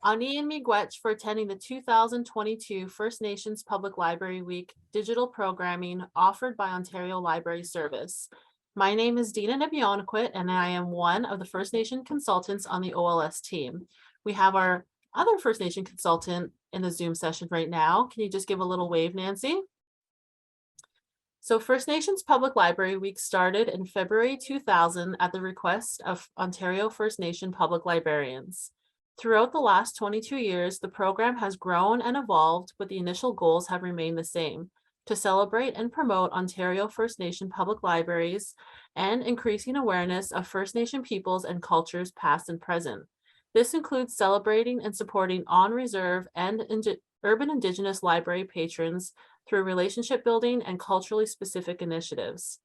Ani and Miigwech for attending the 2022 First Nations Public Library Week digital programming offered by Ontario Library Service. My name is Deanna Nebenionquit, and I am one of the First Nation consultants on the OLS team. We have our other First Nation consultant in the Zoom session right now. Can you just give a little wave, Nancy? So First Nations Public Library Week started in February 2000 at the request of Ontario First Nation public librarians. Throughout the last 22 years, the program has grown and evolved, but the initial goals have remained the same: to celebrate and promote Ontario First Nation public libraries and increasing awareness of First Nation peoples and cultures past and present. This includes celebrating and supporting on-reserve and urban Indigenous library patrons through relationship building and culturally specific initiatives.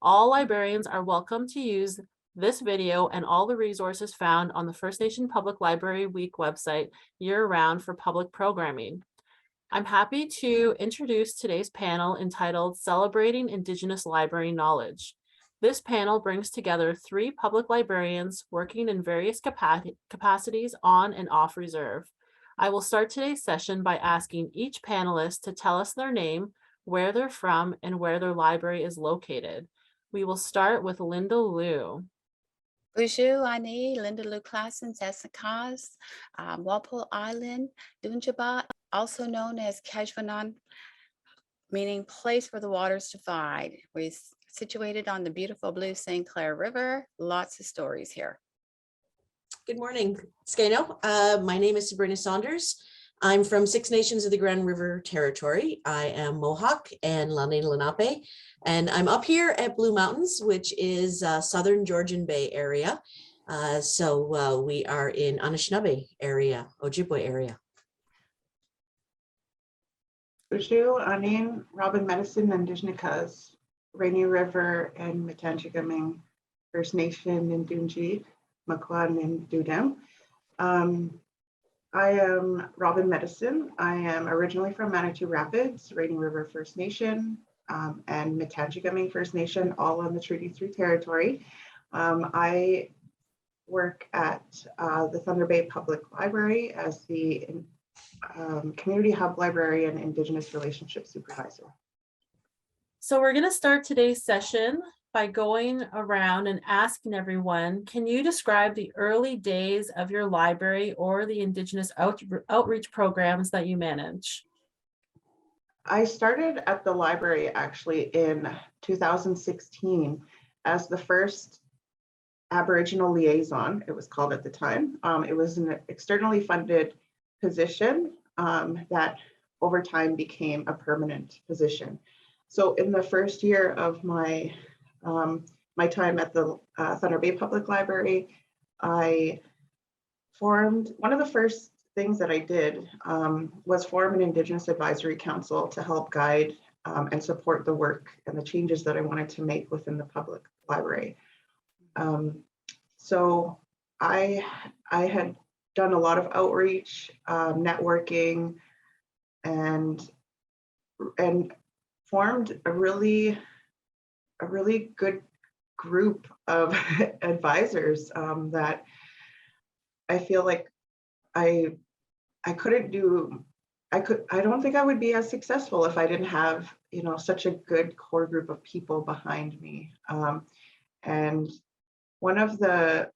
All librarians are welcome to use this video and all the resources found on the First Nation Public Library Week website year-round for public programming. I'm happy to introduce today's panel entitled Celebrating Indigenous Library Knowledge. This panel brings together 3 public librarians working in various capacities on and off reserve. I will start today's session by asking each panelist to tell us their name, where they're from, and where their library is located. We will start with Linda Liu. Bonjour, Ani, Linda Liu Classens, Essekas, Walpole Island, Dunjaba, also known as Bkejwanong, meaning place where the waters divide. We're situated on the beautiful blue St. Clair River. Lots of stories here. Good morning, Skano. My name is Sabrina Saunders. I'm from Six Nations of the Grand River Territory. I am Mohawk and Lenni Lenape, and I'm up here at Blue Mountains, which is southern Georgian Bay area. So we are in Anishinaabe area, Ojibwe area. Bonjour, Anin, Robyn Medicine, and Indigenous, Rainy River and Metanjiguming First Nation in Dunjit, Makwan and Dudem. I am Robyn Medicine. I am originally from Manitou Rapids, Rainy River First Nation, and Metanjiguming First Nation, all on the Treaty 3 territory. I work at the Thunder Bay Public Library as the Community Hub Librarian Indigenous Relationship Supervisor. So we're going to start today's session by going around and asking everyone, can you describe the early days of your library or the Indigenous outreach programs that you manage? I started at the library actually in 2016 as the first Aboriginal liaison, it was called at the time. It was an externally funded position that over time became a permanent position. So in the first year of my time at the Thunder Bay Public Library, I formed, one of the first things that I did was form an Indigenous Advisory Council to help guide and support the work and the changes that I wanted to make within the public library. So I had done a lot of outreach, networking, and formed a really good group of advisors that I feel like I don't think I would be as successful if I didn't have, such a good core group of people behind me. And one of the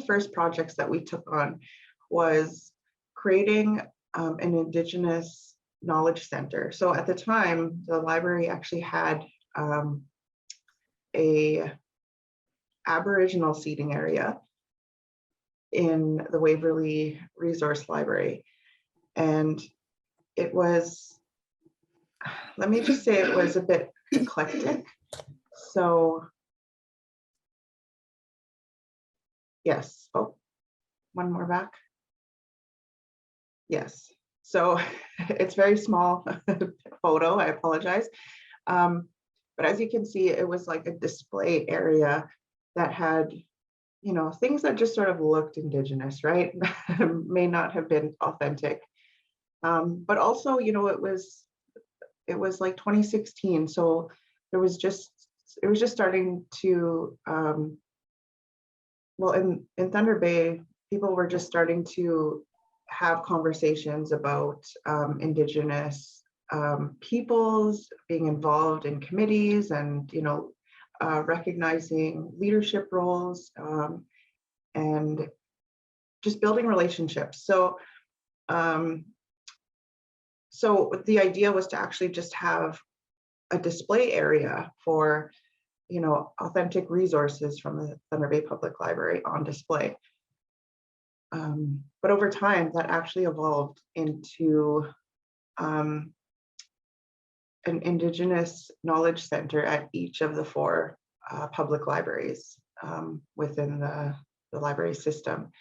first projects that we took on was creating an Indigenous Knowledge Center. So at the time, the library actually had a Aboriginal seating area in the Waverley Resource Library. And it was, let me just say, it was a bit eclectic. So yes, oh, one more back. Yes, so it's very small photo, I apologize. But as you can see, it was like a display area that had, things that just sort of looked Indigenous, right? May not have been authentic. But also, it was like 2016. So it was just starting to well, in Thunder Bay, people were just starting to have conversations about Indigenous peoples being involved in committees and, recognizing leadership roles and just building relationships. So the idea was to actually just have a display area for, authentic resources from the Thunder Bay Public Library on display. But over time, that actually evolved into an Indigenous Knowledge Center at each of the 4 public libraries within the library system.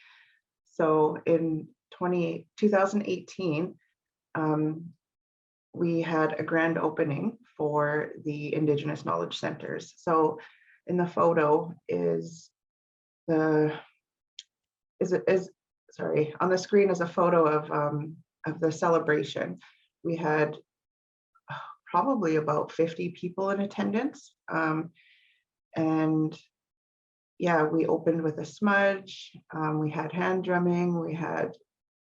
So in 2018, we had a grand opening for the Indigenous Knowledge Centers. So in the photo on the screen is a photo of the celebration. We had probably about 50 people in attendance. And yeah, we opened with a smudge. We had hand drumming. We had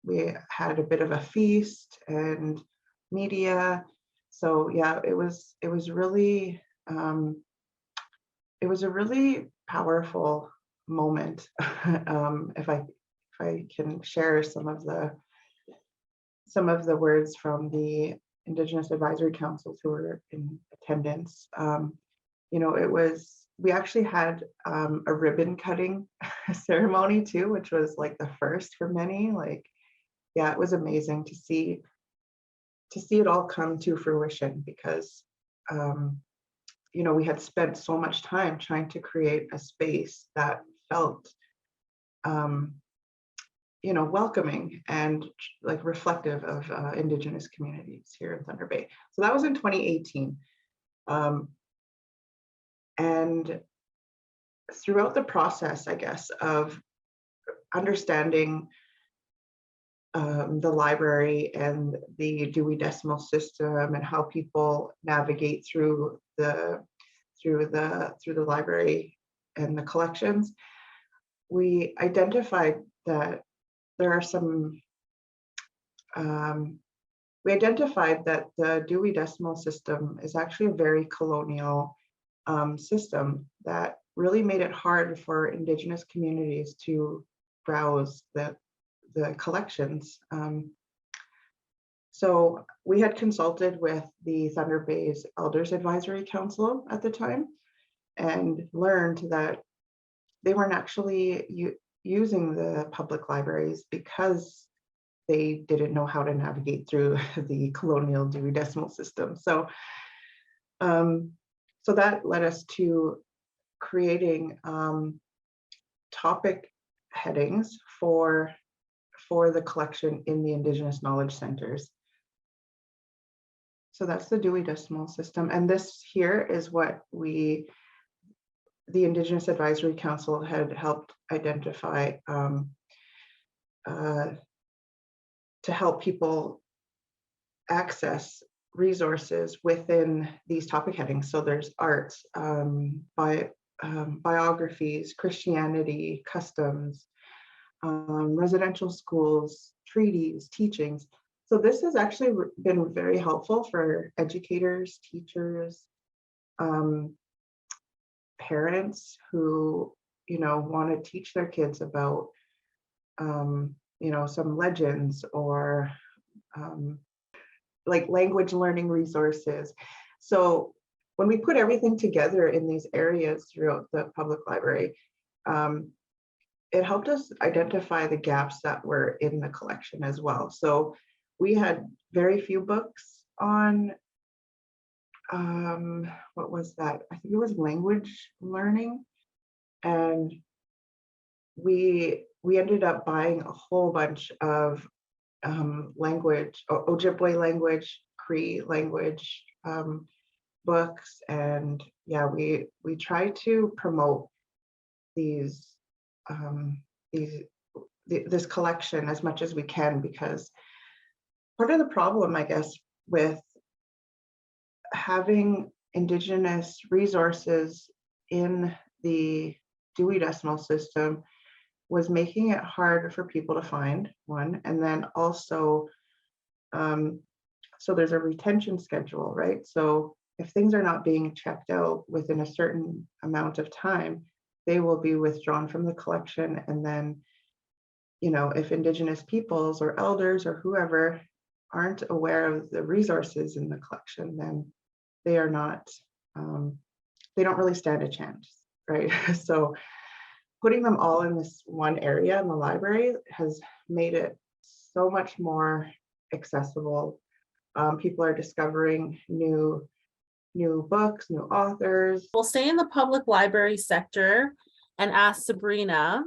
a bit of a feast and media. So yeah, it was really it was a really powerful moment. If I can share some of the words from the Indigenous Advisory Councils who were in attendance. We actually had a ribbon cutting ceremony too, which was like the first for many. Yeah, it was amazing to see it all come to fruition because we had spent so much time trying to create a space that felt welcoming and like reflective of Indigenous communities here in Thunder Bay. So that was in 2018. And throughout the process, I guess, of understanding the library and the Dewey Decimal System and how people navigate through the library and the collections, we identified that there are some. We identified that the Dewey Decimal System is actually a very colonial system that really made it hard for Indigenous communities to browse the collections. So we had consulted with the Thunder Bay's Elders Advisory Council at the time and learned that they weren't actually using the public libraries because they didn't know how to navigate through the colonial Dewey Decimal System. So, so that led us to creating topic headings for the collection in the Indigenous Knowledge Centers. So that's the Dewey Decimal System. And this here is what the Indigenous Advisory Council had helped identify to help people access resources within these topic headings. So there's arts, biographies, Christianity, customs, residential schools, treaties, teachings. So this has actually been very helpful for educators, teachers, parents who, want to teach their kids about, some legends or like language learning resources. So when we put everything together in these areas throughout the public library, it helped us identify the gaps that were in the collection as well. So we had very few books on, what was that? I think it was language learning. And we ended up buying a whole bunch of language, Ojibwe language, Cree language books. And yeah, we try to promote this collection as much as we can, because part of the problem, I guess, with having Indigenous resources in the Dewey Decimal System was making it hard for people to find one. And then also, so there's a retention schedule, right? So if things are not being checked out within a certain amount of time, they will be withdrawn from the collection. And then, you know, if Indigenous peoples or elders or whoever aren't aware of the resources in the collection, then they are not, they don't really stand a chance, right? So putting them all in this one area in the library has made it so much more accessible. People are discovering new books, new authors. We'll stay in the public library sector and ask Sabrina,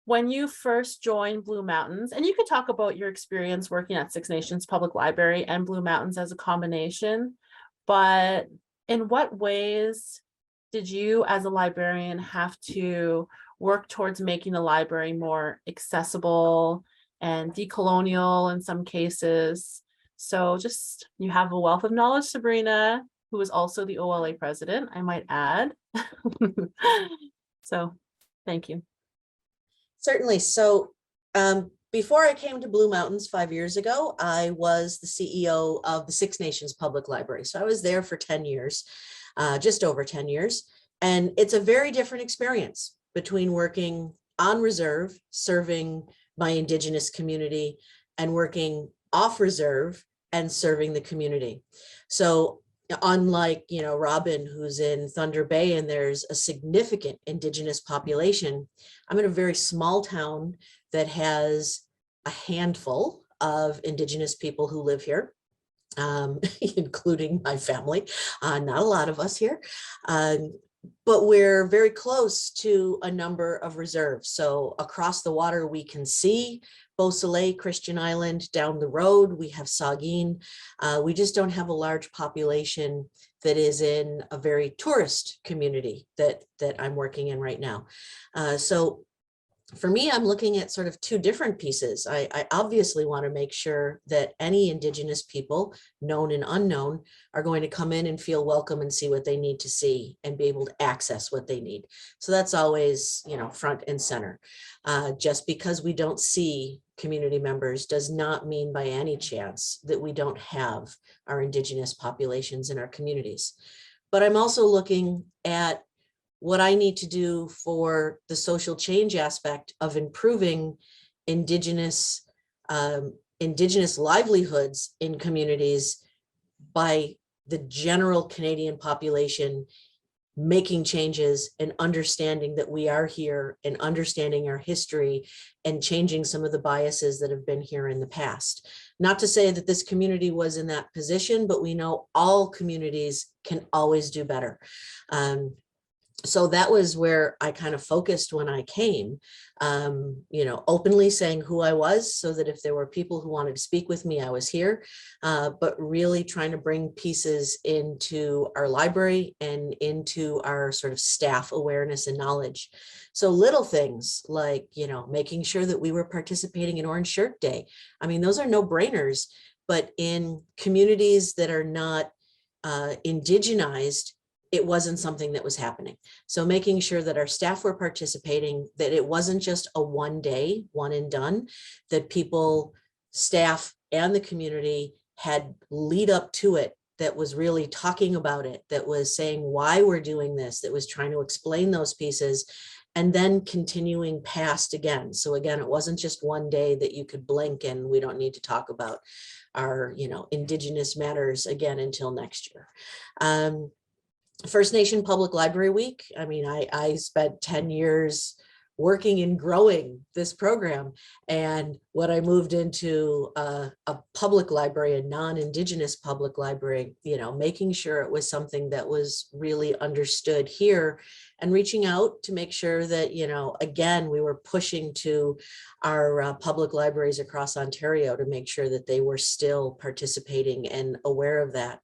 when you first joined Blue Mountains, and you could talk about your experience working at Six Nations Public Library and Blue Mountains as a combination, but in what ways did you as a librarian have to work towards making the library more accessible and decolonial in some cases? So just, you have a wealth of knowledge, Sabrina, who is also the OLA president, I might add. So thank you. Certainly. So before I came to Blue Mountains 5 years ago, I was the CEO of the Six Nations Public Library. So I was there for 10 years, just over 10 years. And it's a very different experience between working on reserve, serving my Indigenous community, and working off reserve and serving the community. So unlike, you know, Robyn, who's in Thunder Bay, and there's a significant Indigenous population, I'm in a very small town that has a handful of Indigenous people who live here, including my family, not a lot of us here. But we're very close to a number of reserves. So across the water, we can see Beausoleil, Christian Island. Down the road, we have Saugeen. We just don't have a large population that is in a very tourist community that I'm working in right now. So for me, I'm looking at sort of two different pieces. I obviously want to make sure that any Indigenous people, known and unknown, are going to come in and feel welcome and see what they need to see and be able to access what they need. So that's always, you know, front and center. Just because we don't see community members does not mean by any chance that we don't have our Indigenous populations in our communities. But I'm also looking at what I need to do for the social change aspect of improving Indigenous livelihoods in communities by the general Canadian population making changes and understanding that we are here and understanding our history and changing some of the biases that have been here in the past. Not to say that this community was in that position, but we know all communities can always do better. So that was where I kind of focused when I came, you know, openly saying who I was, so that if there were people who wanted to speak with me, I was here, but really trying to bring pieces into our library and into our sort of staff awareness and knowledge. So little things like, you know, making sure that we were participating in Orange Shirt Day. I mean, those are no brainers, but in communities that are not indigenized, it wasn't something that was happening. So making sure that our staff were participating, that it wasn't just a one day, one and done, that people, staff, and the community had lead up to it, that was really talking about it, that was saying why we're doing this, that was trying to explain those pieces, and then continuing past again. So again, it wasn't just one day that you could blink and we don't need to talk about our, you know, Indigenous matters again until next year. First Nation Public Library Week. I mean, I spent 10 years working and growing this program. And when I moved into a public library, a non-Indigenous public library, you know, making sure it was something that was really understood here and reaching out to make sure that, you know, again, we were pushing to our public libraries across Ontario to make sure that they were still participating and aware of that.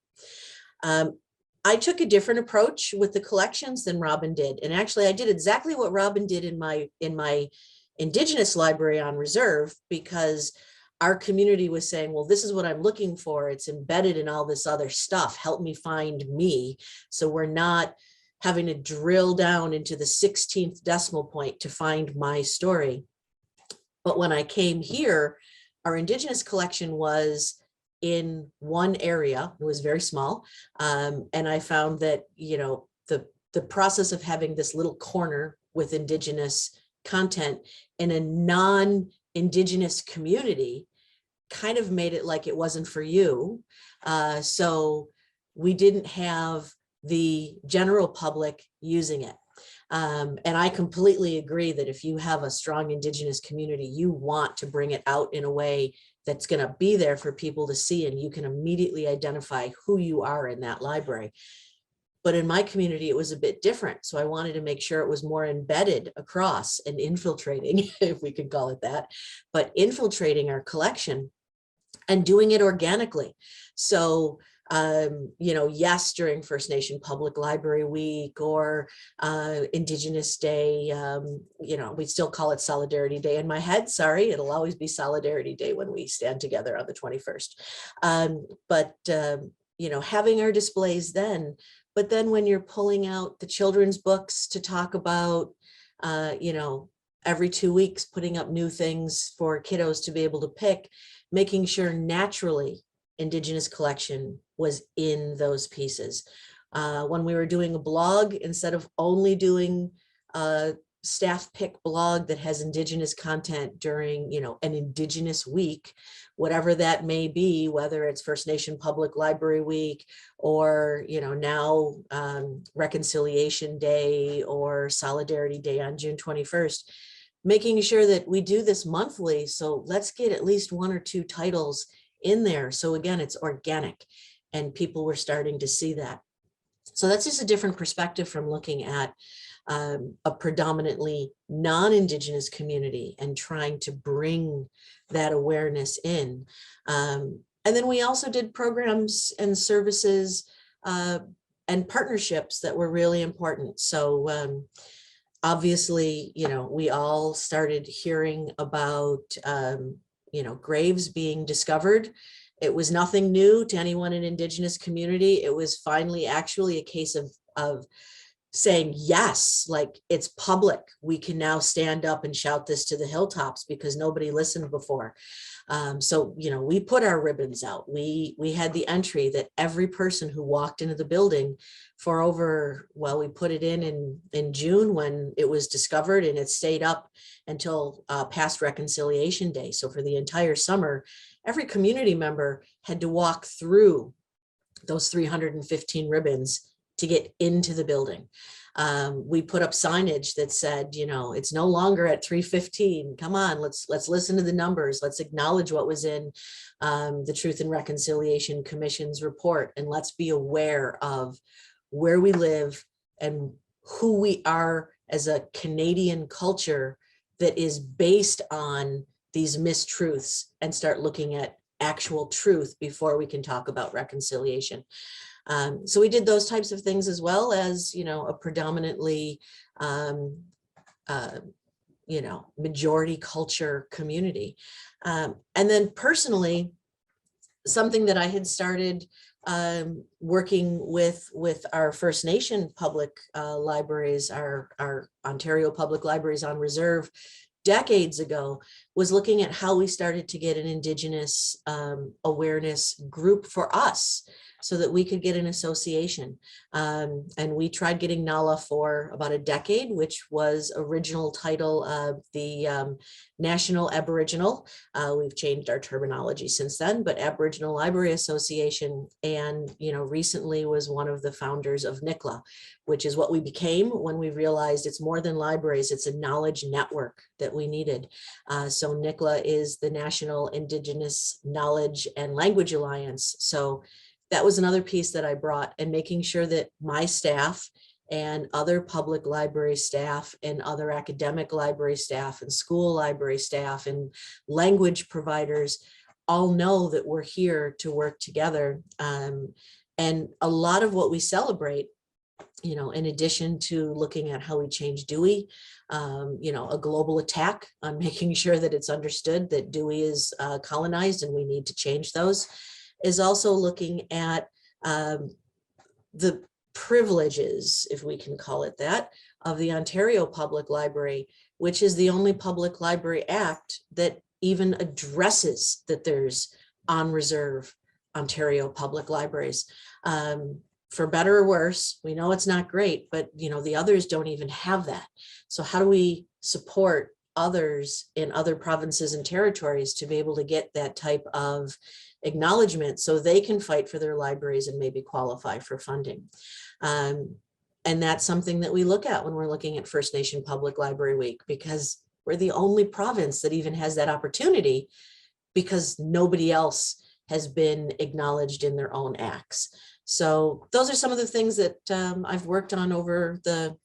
I took a different approach with the collections than Robyn did. And actually I did exactly what Robyn did in my Indigenous library on reserve, because our community was saying, well, this is what I'm looking for. It's embedded in all this other stuff. Help me find me. So we're not having to drill down into the 16th decimal point to find my story. But when I came here, our Indigenous collection was in one area. It was very small. And I found that, you know, the process of having this little corner with Indigenous content in a non-Indigenous community kind of made it like it wasn't for you. So we didn't have the general public using it. And I completely agree that if you have a strong Indigenous community, you want to bring it out in a way that's going to be there for people to see, and you can immediately identify who you are in that library. But in my community, it was a bit different. So I wanted to make sure it was more embedded across and infiltrating, if we could call it that, but infiltrating our collection and doing it organically. So, you know, yes, during First Nation Public Library Week or Indigenous Day, you know, we still call it Solidarity Day in my head. Sorry, it'll always be Solidarity Day when we stand together on the 21st. You know, having our displays then, but then when you're pulling out the children's books to talk about, you know, every 2 weeks, putting up new things for kiddos to be able to pick, making sure naturally Indigenous collection was in those pieces. When we were doing a blog, instead of only doing a staff pick blog that has Indigenous content during, you know, an Indigenous week, whatever that may be, whether it's First Nation Public Library Week or, you know, now Reconciliation Day or Solidarity Day on June 21st, making sure that we do this monthly. So let's get at least 1 or 2 titles in there. So again, it's organic and people were starting to see that. So that's just a different perspective from looking at a predominantly non-Indigenous community and trying to bring that awareness in. And then we also did programs and services and partnerships that were really important. So obviously, you know, we all started hearing about, you know, graves being discovered. It was nothing new to anyone in Indigenous community. It was finally actually a case of saying, yes, like it's public. We can now stand up and shout this to the hilltops because nobody listened before. So, you know, we put our ribbons out. We had the entry that every person who walked into the building for over, well, we put it in June when it was discovered, and it stayed up until past Reconciliation Day. So for the entire summer, every community member had to walk through those 315 ribbons to get into the building. We put up signage that said, you know, it's no longer at 315. Come on, let's listen to the numbers. Let's acknowledge what was in the Truth and Reconciliation Commission's report, and let's be aware of where we live and who we are as a Canadian culture that is based on these mistruths, and start looking at actual truth before we can talk about reconciliation. So we did those types of things, as well as, you know, a predominantly, you know, majority culture community. And then personally, something that I had started working with our First Nation public libraries, our Ontario Public Libraries on Reserve decades ago, was looking at how we started to get an Indigenous awareness group for us, so that we could get an association. And we tried getting NALA for about a decade, which was original title of the National Aboriginal. We've changed our terminology since then, but Aboriginal Library Association, and, you know, recently was one of the founders of NICLA, which is what we became when we realized it's more than libraries, it's a knowledge network that we needed. So NICLA is the National Indigenous Knowledge and Language Alliance. So that was another piece that I brought, and making sure that my staff and other public library staff and other academic library staff and school library staff and language providers all know that we're here to work together. And a lot of what we celebrate, you know, in addition to looking at how we change Dewey, you know, a global attack on making sure that it's understood that Dewey is colonized and we need to change those, is also looking at the privileges, if we can call it that, of the Ontario Public Library, which is the only Public Library Act that even addresses that there's on reserve Ontario public libraries. For better or worse, we know it's not great, but the others don't even have that. So how do we support others in other provinces and territories to be able to get that type of acknowledgement so they can fight for their libraries and maybe qualify for funding? And that's something that we look at when we're looking at First Nation Public Library Week, because we're the only province that even has that opportunity, because nobody else has been acknowledged in their own acts. So those are some of the things that I've worked on over the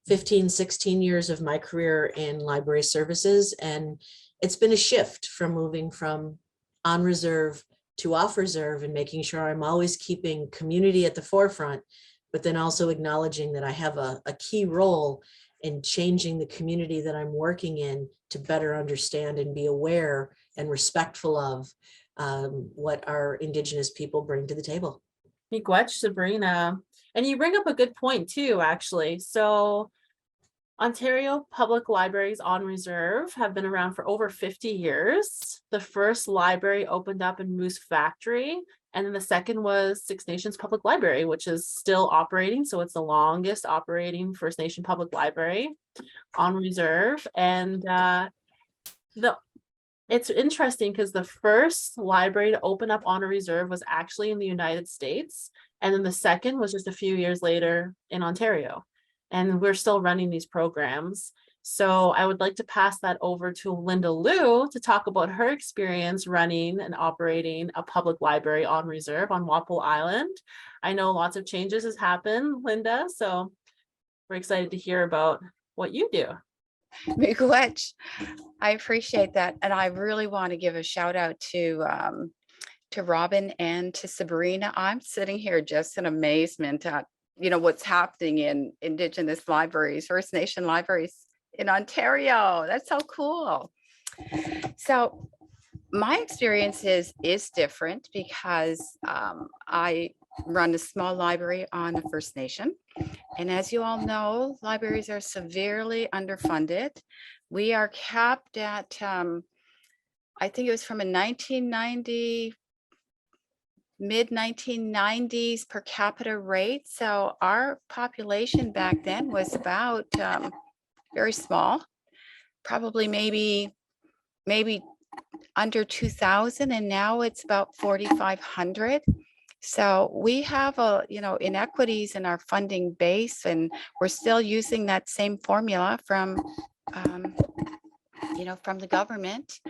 15, 16 years of my career in library services. And it's been a shift from moving from on reserve to off reserve, and making sure I'm always keeping community at the forefront, but then also acknowledging that I have a key role in changing the community that I'm working in to better understand and be aware and respectful of what our Indigenous people bring to the table. Miigwech, Sabrina. And you bring up a good point too, actually. So Ontario Public Libraries on reserve have been around for over 50 years. The first library opened up in Moose Factory, and then the second was Six Nations Public Library, which is still operating. So it's the longest operating First Nation public library on reserve. And it's interesting because the first library to open up on a reserve was actually in the United States. And then the second was just a few years later in Ontario. And we're still running these programs. So I would like to pass that over to Linda Liu to talk about her experience running and operating a public library on reserve on Walpole Island. I know lots of changes has happened, Linda, so we're excited to hear about what you do. Miigwech, I appreciate that. And I really want to give a shout out to Robyn and to Sabrina. I'm sitting here just in amazement at what's happening in Indigenous libraries, First Nation libraries in Ontario. That's so cool. So my experience is different because I run a small library on a First Nation. And as you all know, libraries are severely underfunded. We are capped at, I think it was from a mid 1990s per capita rate. So our population back then was about very small, probably maybe under 2,000, and now it's about 4,500. So we have inequities in our funding base, and we're still using that same formula from the government.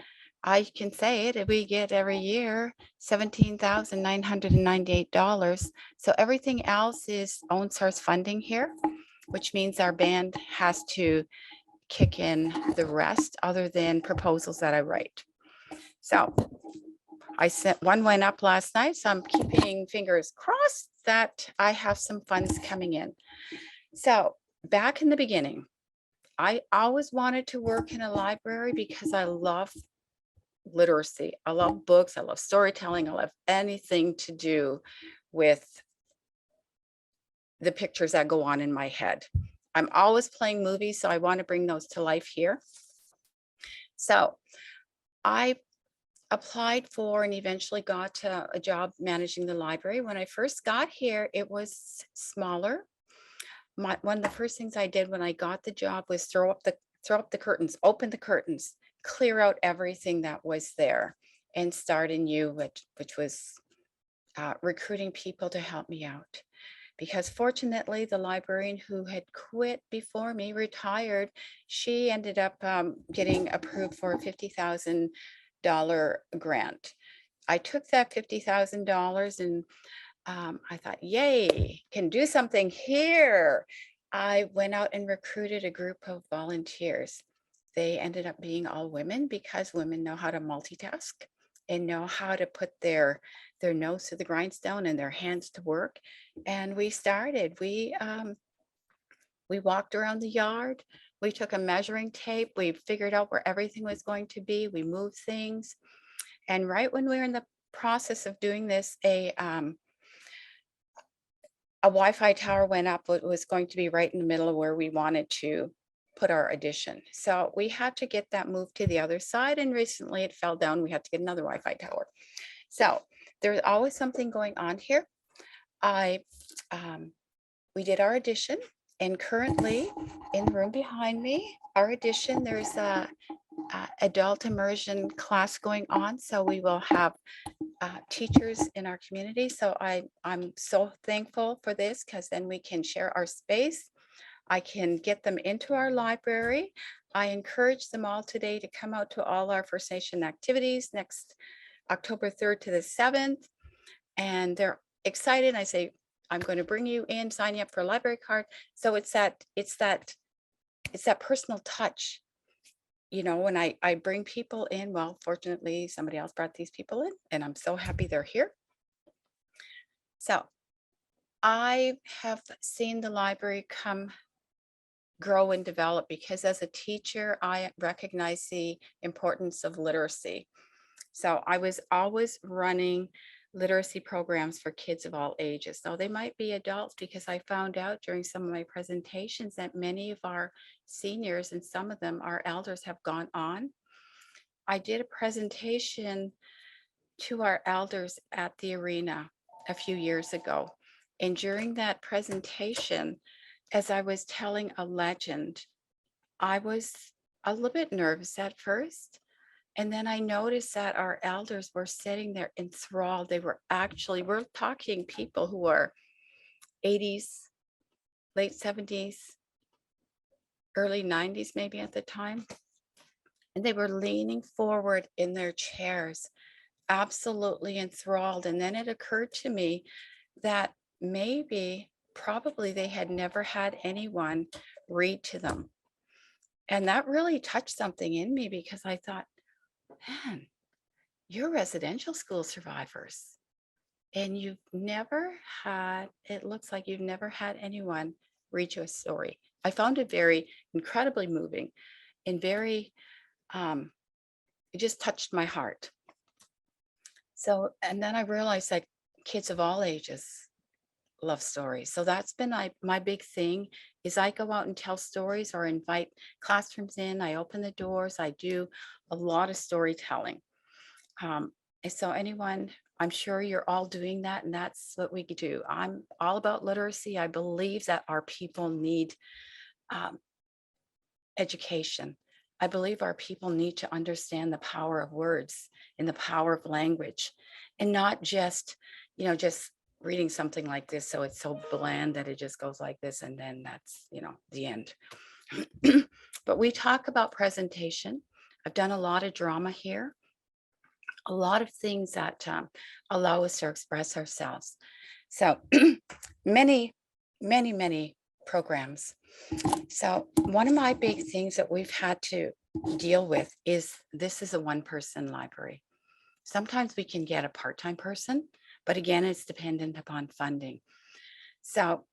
I can say it, we get every year $17,998. So everything else is own source funding here, which means our band has to kick in the rest other than proposals that I write. So I sent one went up last night, so I'm keeping fingers crossed that I have some funds coming in. So back in the beginning, I always wanted to work in a library because I love literacy. I love books. I love storytelling. I love anything to do with the pictures that go on in my head. I'm always playing movies, so I want to bring those to life here. So I applied for and eventually got a job managing the library. When I first got here, it was smaller. One of the first things I did when I got the job was throw up the curtains, open the curtains, clear out everything that was there, and start anew, which was recruiting people to help me out. Because fortunately, the librarian who had quit before me retired. She ended up getting approved for a $50,000 grant. I took that $50,000 and I thought, yay, can do something here. I went out and recruited a group of volunteers. They ended up being all women because women know how to multitask and know how to put their nose to the grindstone and their hands to work. And we started. We walked around the yard. We took a measuring tape. We figured out where everything was going to be. We moved things. And right when we were in the process of doing this, a Wi-Fi tower went up. It was going to be right in the middle of where we wanted to put our addition. So we had to get that moved to the other side, and recently it fell down. We had to get another Wi-Fi tower. So there's always something going on here. We did our addition, and currently in the room behind me, our addition, there's a adult immersion class going on. So we will have teachers in our community. So I'm so thankful for this, because then we can share our space. I can get them into our library. I encourage them all today to come out to all our First Nation activities next October 3rd to the 7th. And they're excited. I say, I'm going to bring you in, sign you up for a library card. So it's that personal touch. You know, when I bring people in, well, fortunately, somebody else brought these people in, and I'm so happy they're here. So I have seen the library grow and develop, because as a teacher, I recognize the importance of literacy. So I was always running literacy programs for kids of all ages. Now they might be adults, because I found out during some of my presentations that many of our seniors, and some of them our elders, have gone on. I did a presentation to our elders at the arena a few years ago. And during that presentation, as I was telling a legend, I was a little bit nervous at first. And then I noticed that our elders were sitting there enthralled. They were actually, we're talking people who are 80s, late 70s, early 90s, maybe at the time. And they were leaning forward in their chairs, absolutely enthralled. And then it occurred to me that probably they had never had anyone read to them. And that really touched something in me, because I thought, man, you're residential school survivors, and you've never had, it looks like you've never had anyone read you a story. I found it very incredibly moving and very, it just touched my heart. So, and then I realized that kids of all ages love stories. So that's been my big thing, is I go out and tell stories or invite classrooms in. I open the doors. I do a lot of storytelling. And so anyone, I'm sure you're all doing that, and that's what we do. I'm all about literacy. I believe that our people need education. I believe our people need to understand the power of words and the power of language, and not just, just reading something like this so it's so bland that it just goes like this, and then that's, the end. But we talk about presentation. I've done a lot of drama here, a lot of things that allow us to express ourselves. So many programs. So one of my big things that we've had to deal with is, this is a one-person library. Sometimes we can get a part-time person, but again, it's dependent upon funding. So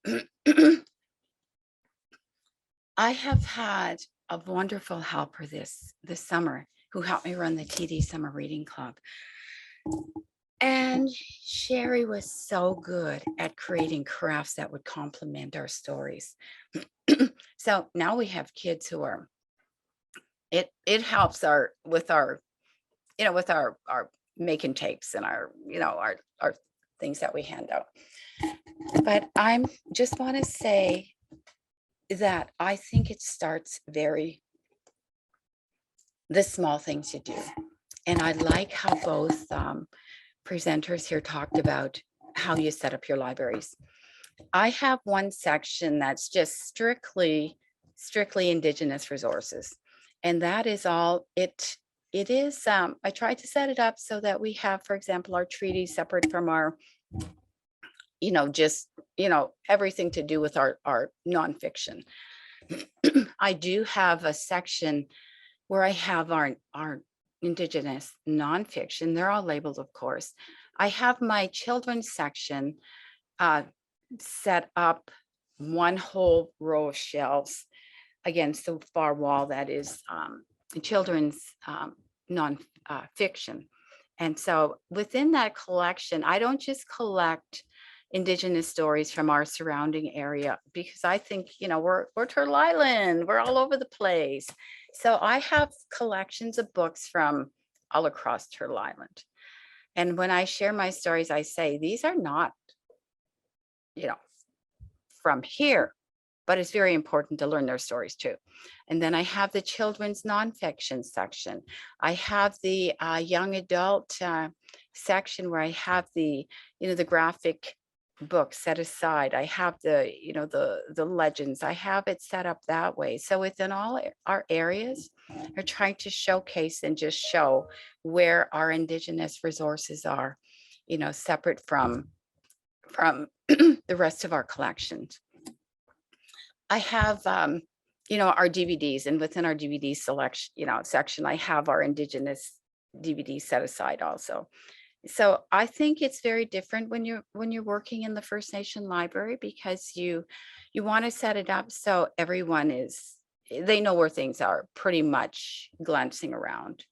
I have had a wonderful helper this summer who helped me run the TD Summer Reading Club. And Sherry was so good at creating crafts that would complement our stories. So now we have kids who are, it helps with our making tapes and our things that we hand out. But I'm just want to say that I think it starts the small things you do. And I like how both presenters here talked about how you set up your libraries. I have one section that's just strictly Indigenous resources. And that is all it is. I tried to set it up so that we have, for example, our treaties separate from our, everything to do with our nonfiction. I do have a section where I have our Indigenous nonfiction. They're all labeled, of course. I have my children's section set up, one whole row of shelves against the far wall that is children's nonfiction. And so within that collection, I don't just collect Indigenous stories from our surrounding area, because I think, we're Turtle Island, we're all over the place. So I have collections of books from all across Turtle Island. And when I share my stories, I say, these are not, from here, but it's very important to learn their stories too. And then I have the children's nonfiction section. I have the young adult section where I have the graphic books set aside. I have the legends. I have it set up that way. So within all our areas, we're trying to showcase and just show where our Indigenous resources are, separate from the rest of our collections. I have, our DVDs, and within our DVD selection, section, I have our Indigenous DVD set aside also. So I think it's very different when you're working in the First Nation library, because you want to set it up so everyone they know where things are, pretty much glancing around.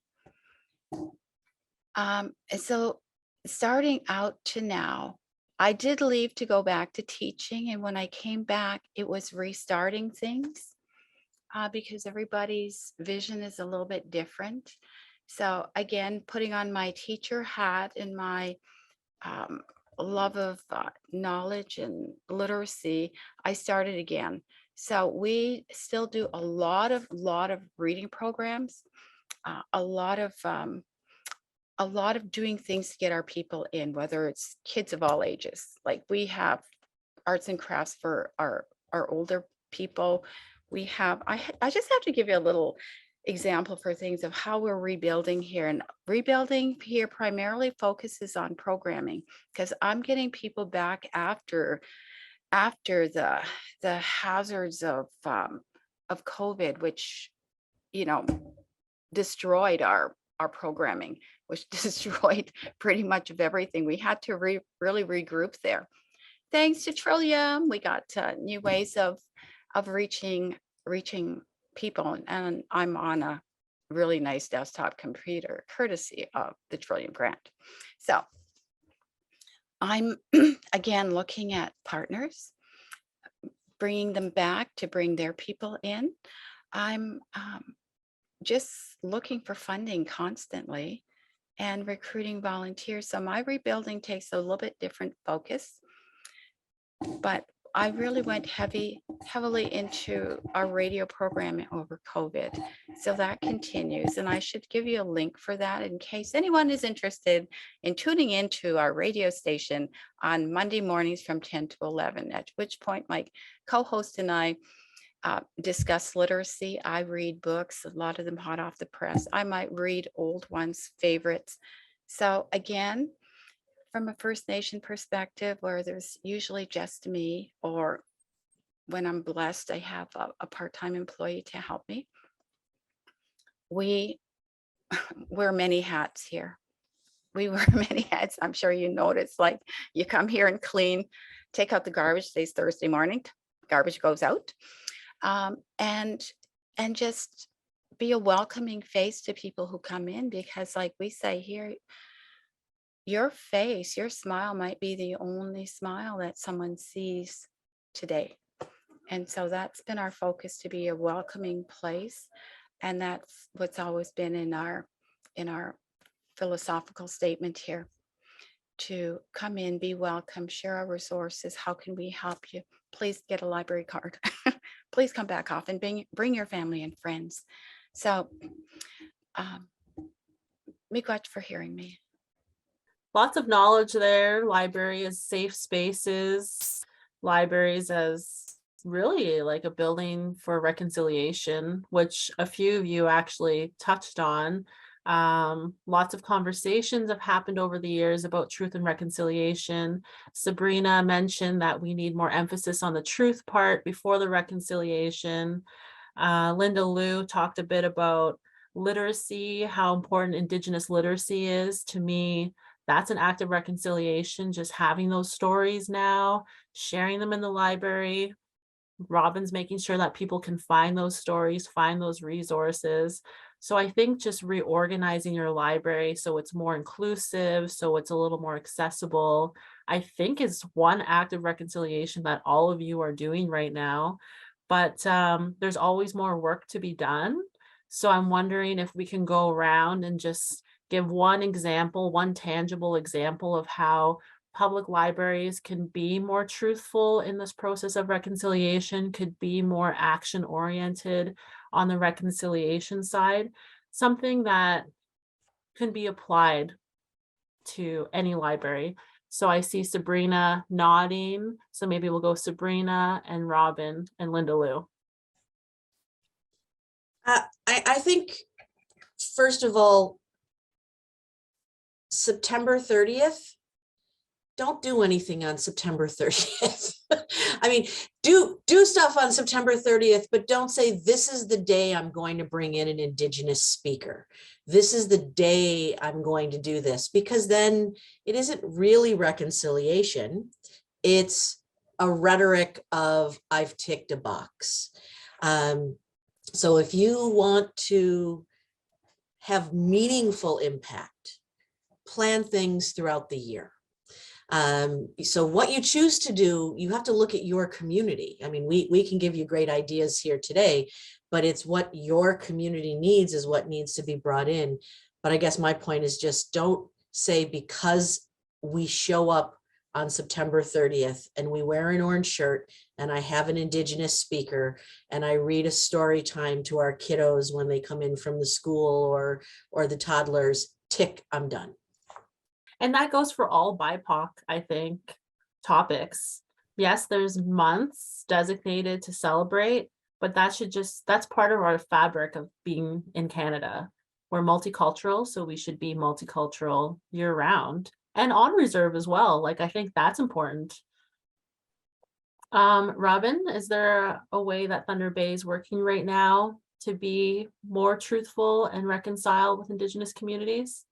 And so starting out to now, I did leave to go back to teaching. And when I came back, it was restarting things because everybody's vision is a little bit different. So again, putting on my teacher hat and my love of knowledge and literacy, I started again. So we still do a lot of reading programs, a lot of doing things to get our people in, whether it's kids of all ages. Like we have arts and crafts for our older people. We have, I just have to give you a little example for things of how we're rebuilding here. And rebuilding here primarily focuses on programming, because I'm getting people back after the hazards of COVID, which, destroyed our programming, which destroyed pretty much of everything. We had to really regroup there. Thanks to Trillium, we got new ways of reaching people, and I'm on a really nice desktop computer courtesy of the Trillium grant. So I'm again looking at partners, bringing them back to bring their people in. I'm just looking for funding constantly and recruiting volunteers. So my rebuilding takes a little bit different focus, but I really went heavily into our radio programming over COVID. So that continues, and I should give you a link for that in case anyone is interested in tuning into our radio station on Monday mornings from 10 to 11, at which point my co-host and I discuss literacy. I read books, a lot of them hot off the press. I might read old ones, favorites. So again, from a First Nation perspective, where there's usually just me, or when I'm blessed, I have a part-time employee to help me. We wear many hats here. We wear many hats. I'm sure you notice, like you come here and clean, take out the garbage. Today's Thursday morning, garbage goes out. And just be a welcoming face to people who come in, because like we say here, your face, your smile might be the only smile that someone sees today. And so that's been our focus, to be a welcoming place. And that's what's always been in our philosophical statement here, to come in, be welcome, share our resources. How can we help you? Please get a library card. Please come back often, bring your family and friends. So miigwech for hearing me. Lots of knowledge there. Library as safe spaces, libraries as really like a building for reconciliation, which a few of you actually touched on. Lots of conversations have happened over the years about truth and reconciliation. Sabrina mentioned that we need more emphasis on the truth part before the reconciliation. Linda Liu talked a bit about literacy, how important Indigenous literacy is. To me, that's an act of reconciliation, just having those stories now, sharing them in the library. Robyn's making sure that people can find those stories, find those resources. So I think just reorganizing your library so it's more inclusive, so it's a little more accessible, I think is one act of reconciliation that all of you are doing right now. But there's always more work to be done. So I'm wondering if we can go around and just give one example, one tangible example of how public libraries can be more truthful in this process of reconciliation, could be more action oriented on the reconciliation side, something that can be applied to any library. So I see Sabrina nodding. So maybe we'll go Sabrina and Robyn and Linda Lou. I think, first of all, September 30th, don't do anything on September 30th. I mean, do stuff on September 30th, but don't say this is the day I'm going to bring in an Indigenous speaker. This is the day I'm going to do this, because then it isn't really reconciliation. It's a rhetoric of I've ticked a box. So if you want to have meaningful impact, plan things throughout the year. So what you choose to do, you have to look at your community. I mean, we can give you great ideas here today, but it's what your community needs is what needs to be brought in. But I guess my point is just don't say because we show up on September 30th and we wear an orange shirt and I have an Indigenous speaker and I read a story time to our kiddos when they come in from the school or the toddlers, tick, I'm done. And that goes for all BIPOC, I think, topics. Yes, there's months designated to celebrate, but that's part of our fabric of being in Canada. We're multicultural, so we should be multicultural year round and on reserve as well. Like, I think that's important. Robyn, is there a way that Thunder Bay is working right now to be more truthful and reconcile with Indigenous communities?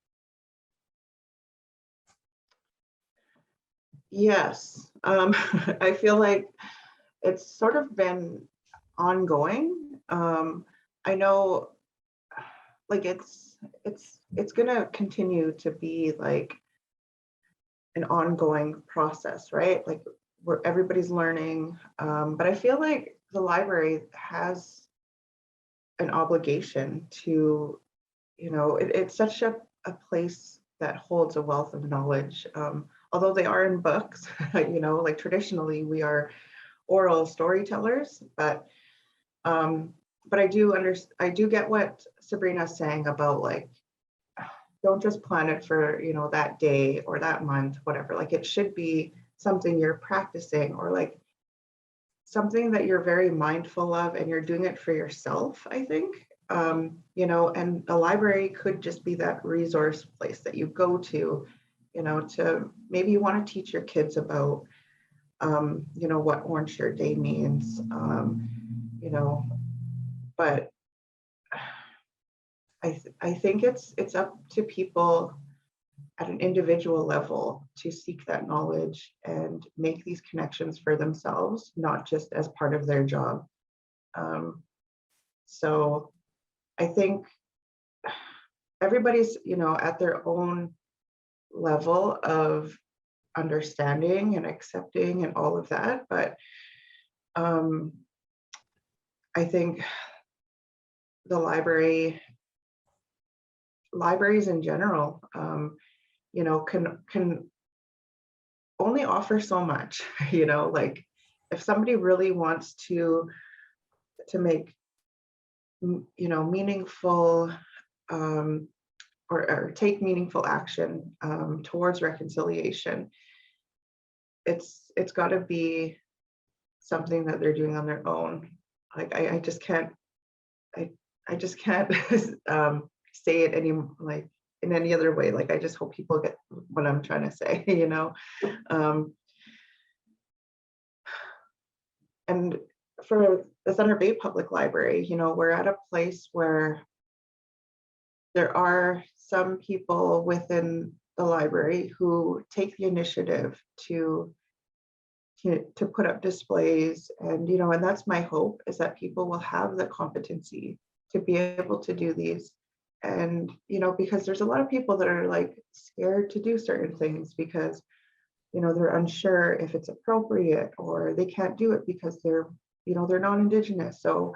Yes, I feel like it's sort of been ongoing. I know, like it's gonna continue to be like an ongoing process, right? Like where everybody's learning, but I feel like the library has an obligation to, it's such a place that holds a wealth of knowledge. Although they are in books, like traditionally we are oral storytellers, but I do get what Sabrina's saying about like, don't just plan it for, that day or that month, whatever. Like it should be something you're practicing or like something that you're very mindful of and you're doing it for yourself, I think. And a library could just be that resource place that you go to, to maybe you want to teach your kids about, what Orange Shirt Day means, but I think it's up to people at an individual level to seek that knowledge and make these connections for themselves, not just as part of their job. So I think everybody's, at their own level of understanding and accepting and all of that. But I think the libraries in general, can only offer so much, like if somebody really wants to make, meaningful, or take meaningful action towards reconciliation, it's got to be something that they're doing on their own. Like I just can't say it in any other way. Like I just hope people get what I'm trying to say, and for the Thunder Bay Public Library, we're at a place where there are some people within the library who take the initiative to put up displays, and and that's my hope, is that people will have the competency to be able to do these. And because there's a lot of people that are like scared to do certain things because they're unsure if it's appropriate, or they can't do it because they're non-Indigenous. So,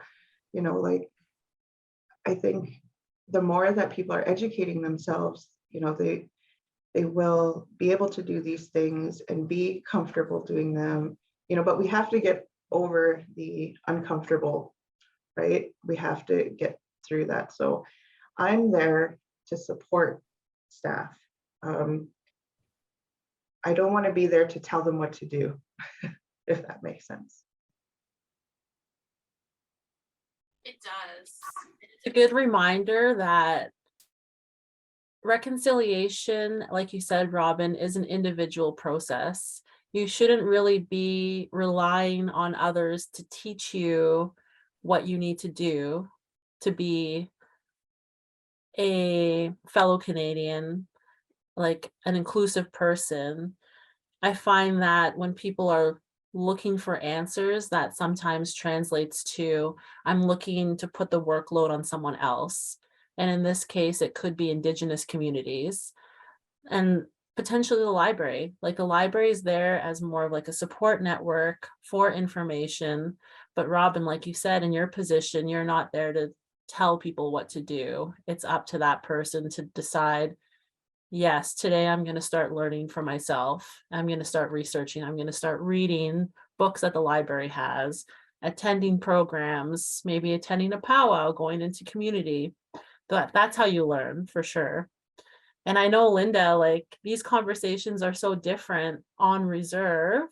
like, I think the more that people are educating themselves, they will be able to do these things and be comfortable doing them, but we have to get over the uncomfortable, right? We have to get through that. So I'm there to support staff. I don't want to be there to tell them what to do, if that makes sense. It does. It's a good reminder that reconciliation, like you said, Robyn, is an individual process. You shouldn't really be relying on others to teach you what you need to do to be a fellow Canadian, like an inclusive person. I find that when people are looking for answers, that sometimes translates to, I'm looking to put the workload on someone else. And in this case, it could be Indigenous communities and potentially the library. Like, the library is there as more of like a support network for information. But Robyn, like you said, in your position, you're not there to tell people what to do. It's up to that person to decide, yes, today I'm going to start learning for myself. I'm going to start researching. I'm going to start reading books that the library has, attending programs, maybe attending a powwow, going into community. That's how you learn, for sure. And I know, Linda, like, these conversations are so different on reserve.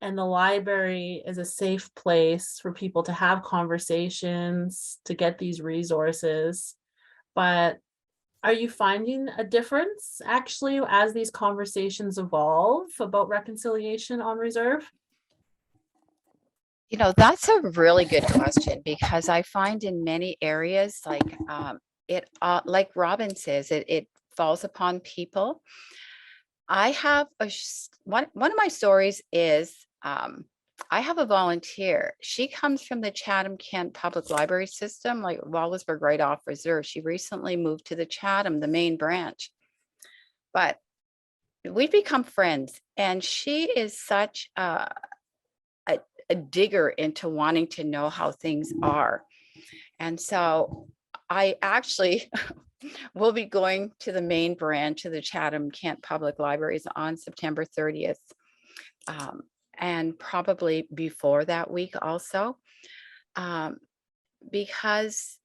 And the library is a safe place for people to have conversations, to get these resources. But are you finding a difference actually as these conversations evolve about reconciliation on reserve? That's a really good question, because I find in many areas, like like Robyn says, it falls upon people. I have one of my stories is I have a volunteer. She comes from the Chatham-Kent Public Library system, like Wallaceburg, right off reserve. She recently moved to the Chatham, the main branch. But we've become friends, and she is such a digger into wanting to know how things are. And so I actually will be going to the main branch of the Chatham-Kent Public Libraries on September 30th. And probably before that week also, because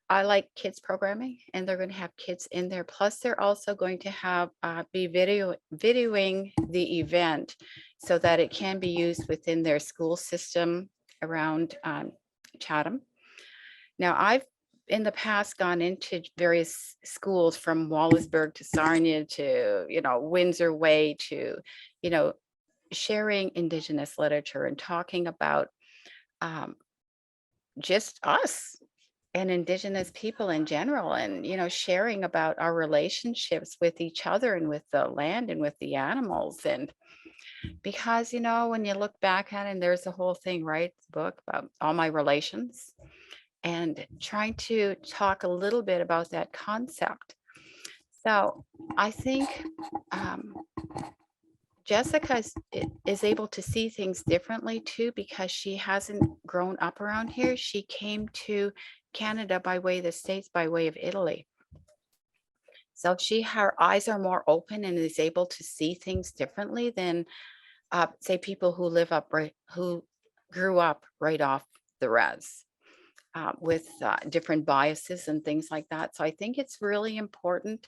I like kids programming, and they're going to have kids in there. Plus, they're also going to have be videoing the event so that it can be used within their school system around Chatham. Now, I've in the past gone into various schools from Wallaceburg to Sarnia to, Windsor Way to, sharing Indigenous literature and talking about just us and Indigenous people in general, and sharing about our relationships with each other and with the land and with the animals. And because when you look back at it, and there's a whole thing, right, book about all my relations, and trying to talk a little bit about that concept. So I think Jessica is able to see things differently too, because she hasn't grown up around here. She came to Canada by way of the States, by way of Italy. So her eyes are more open and is able to see things differently than say people who grew up right off the res with different biases and things like that. So I think it's really important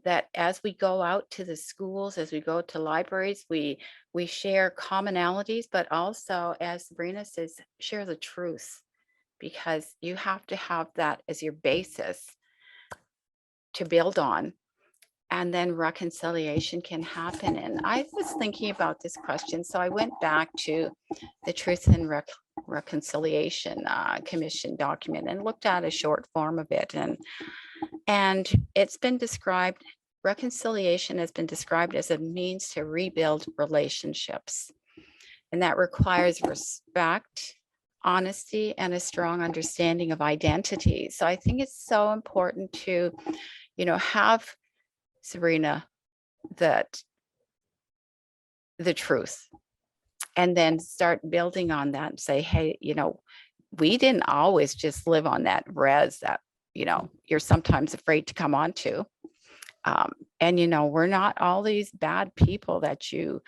that as we go out to the schools, as we go to libraries, we share commonalities, but also, as Sabrina says, share the truth, because you have to have that as your basis to build on, and then reconciliation can happen. And I was thinking about this question, so I went back to the Truth and Reconciliation Commission document and looked at a short form of it, and it's been described, reconciliation has been described as a means to rebuild relationships. And that requires respect, honesty, and a strong understanding of identity. So I think it's so important to, have, Sabrina, the truth, and then start building on that and say, hey, we didn't always just live on that res that, you're sometimes afraid to come on to. And, we're not all these bad people that you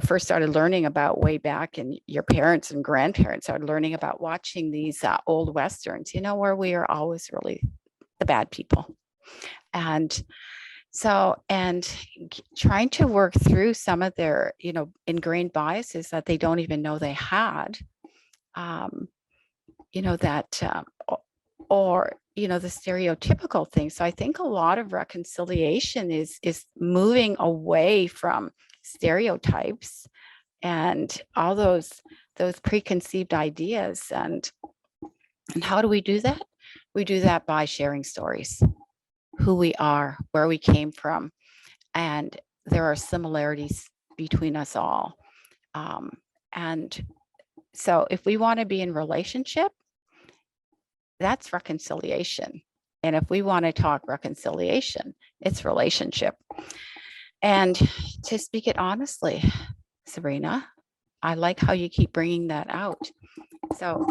first started learning about way back, and your parents and grandparents started learning about watching these old Westerns, where we are always really the bad people. And so, trying to work through some of their, ingrained biases that they don't even know they had, or the stereotypical things. So I think a lot of reconciliation is moving away from stereotypes and all those preconceived ideas. And how do we do that? We do that by sharing stories, who we are, where we came from, and there are similarities between us all. And so if we want to be in relationship, that's reconciliation. And if we want to talk reconciliation, it's relationship. And to speak it honestly, Sabrina, I like how you keep bringing that out. So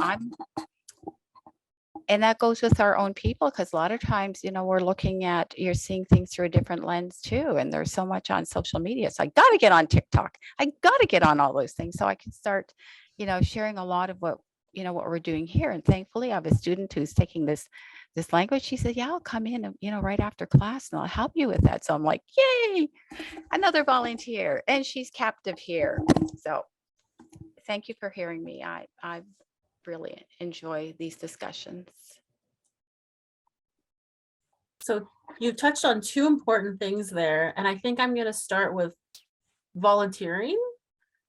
and that goes with our own people, because a lot of times, we're looking at, you're seeing things through a different lens too. And there's so much on social media. So I got to get on TikTok. I got to get on all those things so I can start, sharing a lot of what we're doing here. And thankfully I have a student who's taking this language. She said, yeah, I'll come in, right after class and I'll help you with that. So I'm like, yay, another volunteer, and she's captive here. So thank you for hearing me. I really enjoy these discussions. So you touched on two important things there, and I think I'm going to start with volunteering.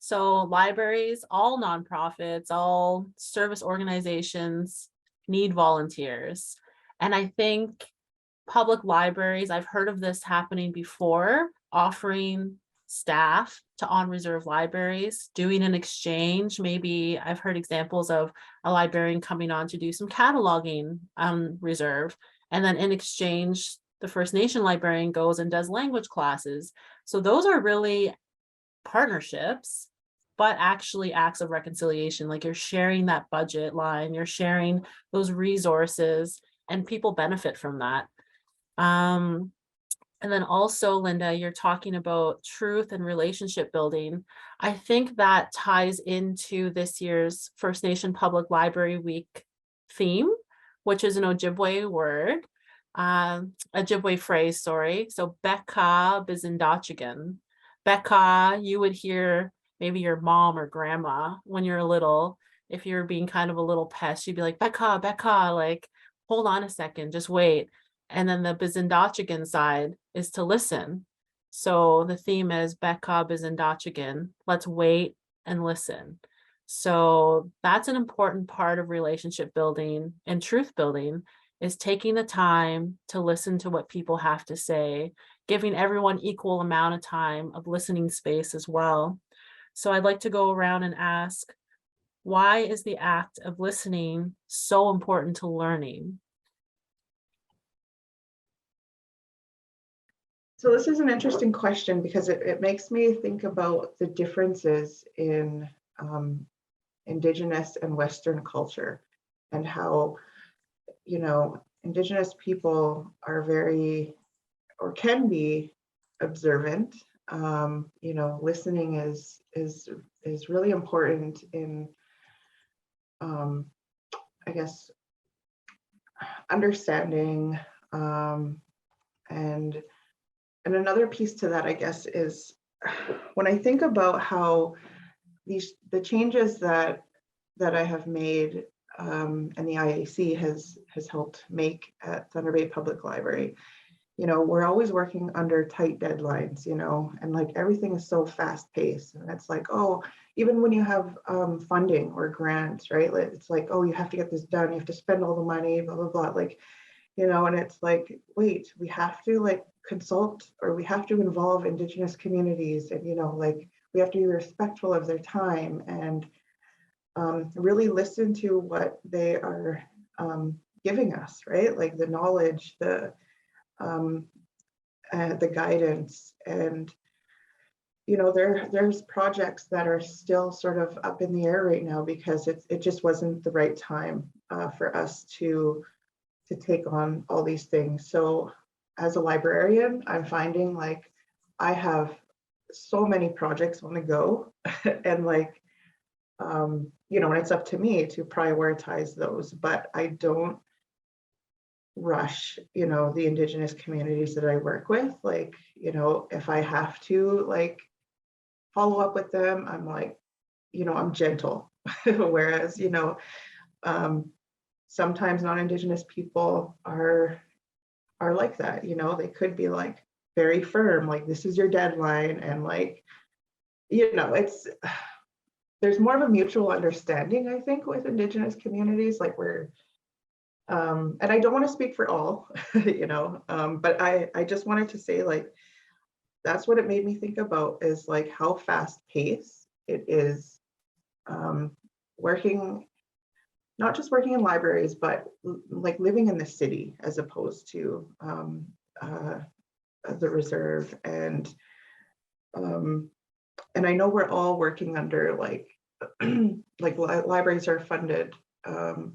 So libraries, all nonprofits, all service organizations need volunteers. And I think public libraries, I've heard of this happening before, offering staff to on-reserve libraries, doing an exchange. Maybe I've heard examples of a librarian coming on to do some cataloging on reserve. And then in exchange, the First Nation librarian goes and does language classes. So those are really partnerships, but actually acts of reconciliation. Like, you're sharing that budget line, you're sharing those resources, and people benefit from that. And then also, Linda, you're talking about truth and relationship building. I think that ties into this year's First Nation Public Library Week theme, which is an Ojibwe word, Ojibwe phrase, sorry. So Bkejwanong. Beka, you would hear maybe your mom or grandma when you're little, if you're being kind of a little pest, you'd be like, Beka, Beka, like, hold on a second, just wait. And then the Bkejwanong side is to listen. So the theme is Bkejwanong, let's wait and listen. So that's an important part of relationship building and truth building, is taking the time to listen to what people have to say, giving everyone equal amount of time of listening space as well. So I'd like to go around and ask, why is the act of listening so important to learning? So this is an interesting question, because it makes me think about the differences in Indigenous and Western culture, and how, Indigenous people are very, or can be, observant. Listening is really important in, I guess, understanding, and another piece to that, I guess, is when I think about how the changes that I have made, and the IAC has helped make at Thunder Bay Public Library. We're always working under tight deadlines, and like everything is so fast paced, and it's like, oh, even when you have funding or grants, right? It's like, oh, you have to get this done, you have to spend all the money, blah, blah, blah. Like, and it's like, wait, we have to like consult, or we have to involve Indigenous communities, and, like, we have to be respectful of their time, and really listen to what they are giving us, right? Like the knowledge, the guidance. And there's projects that are still sort of up in the air right now because it just wasn't the right time for us to take on all these things. So as a librarian, I'm finding like I have so many projects on the go and like, and it's up to me to prioritize those, but I don't rush, the Indigenous communities that I work with. Like, if I have to like follow up with them, I'm like, I'm gentle. Whereas, sometimes non-Indigenous people are like that, they could be like very firm, like this is your deadline. And like, there's more of a mutual understanding, I think, with Indigenous communities, like we're, and I don't want to speak for all, but I just wanted to say like, that's what it made me think about is like how fast paced it is working, not just working in libraries, but like living in the city as opposed to the reserve. And I know we're all working under like libraries are funded, and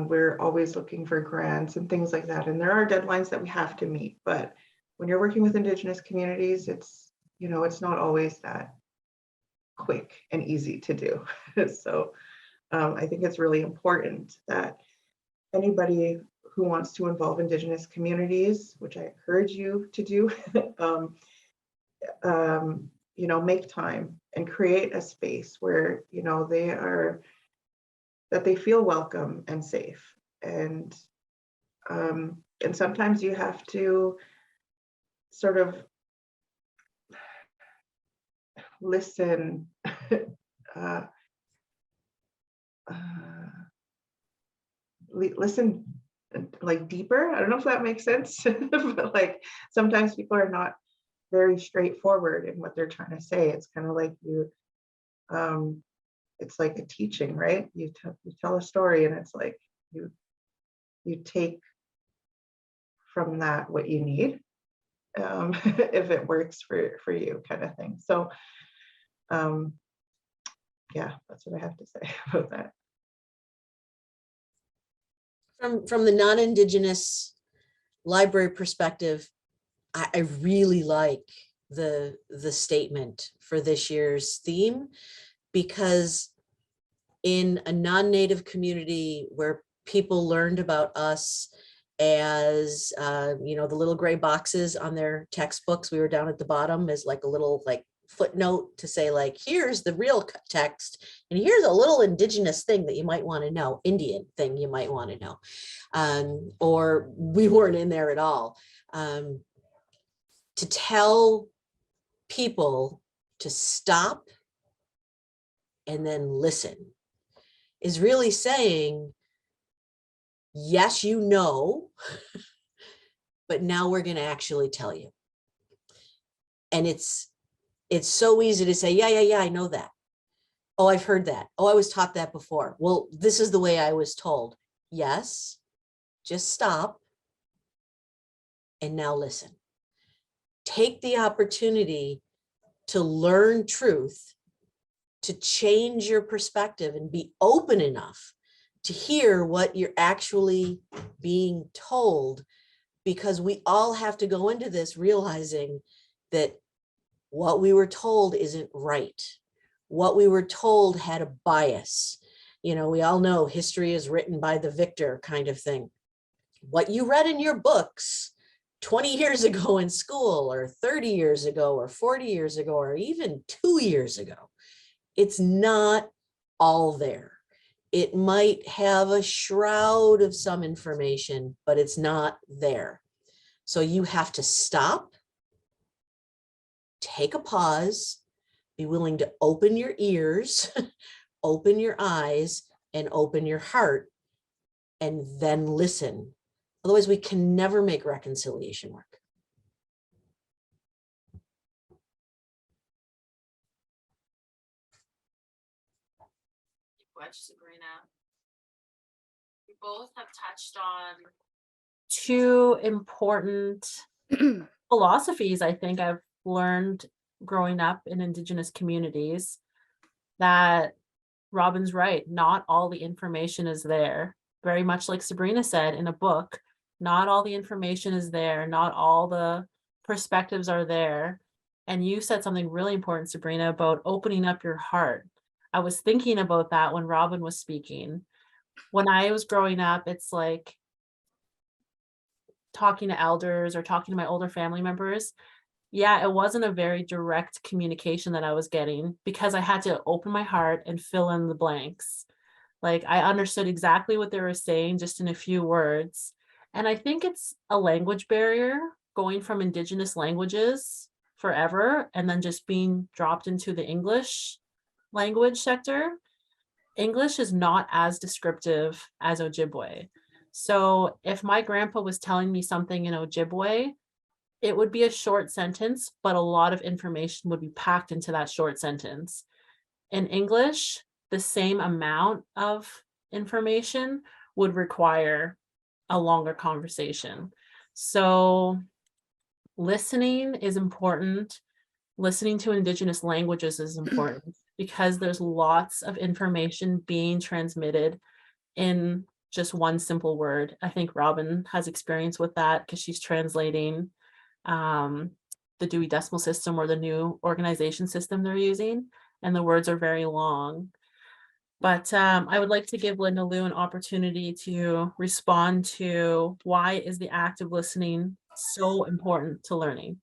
we're always looking for grants and things like that. And there are deadlines that we have to meet, but when you're working with Indigenous communities, it's not always that quick and easy to do. So I think it's really important that anybody who wants to involve Indigenous communities, which I encourage you to do, make time and create a space where, that they feel welcome and safe. And sometimes you have to sort of listen, listen like deeper. I don't know if that makes sense, but like sometimes people are not very straightforward in what they're trying to say. It's kind of like it's like a teaching, right? You tell a story, and it's like you take from that what you need, if it works for you, kind of thing. So yeah, that's what I have to say about that. From the non-Indigenous library perspective, I really like the statement for this year's theme, because in a non-native community where people learned about us as the little gray boxes on their textbooks, we were down at the bottom as like a little like footnote to say like, here's the real text and here's a little Indigenous thing that you might want to know, Indian thing you might want to know, or we weren't in there at all. To tell people to stop and then listen is really saying, yes, but now we're going to actually tell you. And it's so easy to say, yeah, I know that. Oh, I've heard that. Oh, I was taught that before. Well, this is the way I was told. Yes, just stop and now listen. Take the opportunity to learn truth, to change your perspective and be open enough to hear what you're actually being told, because we all have to go into this realizing that what we were told isn't right. What we were told had a bias. We all know history is written by the victor kind of thing. What you read in your books 20 years ago in school, or 30 years ago, or 40 years ago, or even 2 years ago, it's not all there. It might have a shroud of some information, but it's not there. So you have to stop, take a pause, be willing to open your ears, open your eyes, and open your heart, and then listen. Otherwise, we can never make reconciliation work. Sabrina. We both have touched on two important philosophies I think I've learned growing up in Indigenous communities, that Robyn's right, not all the information is there. Very much like Sabrina said in a book, not all the information is there, not all the perspectives are there. And you said something really important, Sabrina, about opening up your heart. I was thinking about that when Robyn was speaking. When I was growing up, it's like talking to elders or talking to my older family members. Yeah, it wasn't a very direct communication that I was getting because I had to open my heart and fill in the blanks. Like I understood exactly what they were saying just in a few words. And I think it's a language barrier going from Indigenous languages forever and then just being dropped into the English language sector. English is not as descriptive as Ojibwe. So if my grandpa was telling me something in Ojibwe, it would be a short sentence, but a lot of information would be packed into that short sentence. In English, the same amount of information would require a longer conversation. So listening is important. Listening to Indigenous languages is important because there's lots of information being transmitted in just one simple word. I think Robyn has experience with that because she's translating the Dewey Decimal System or the new organization system they're using, and the words are very long. But I would like to give Linda Lou an opportunity to respond to why is the act of listening so important to learning?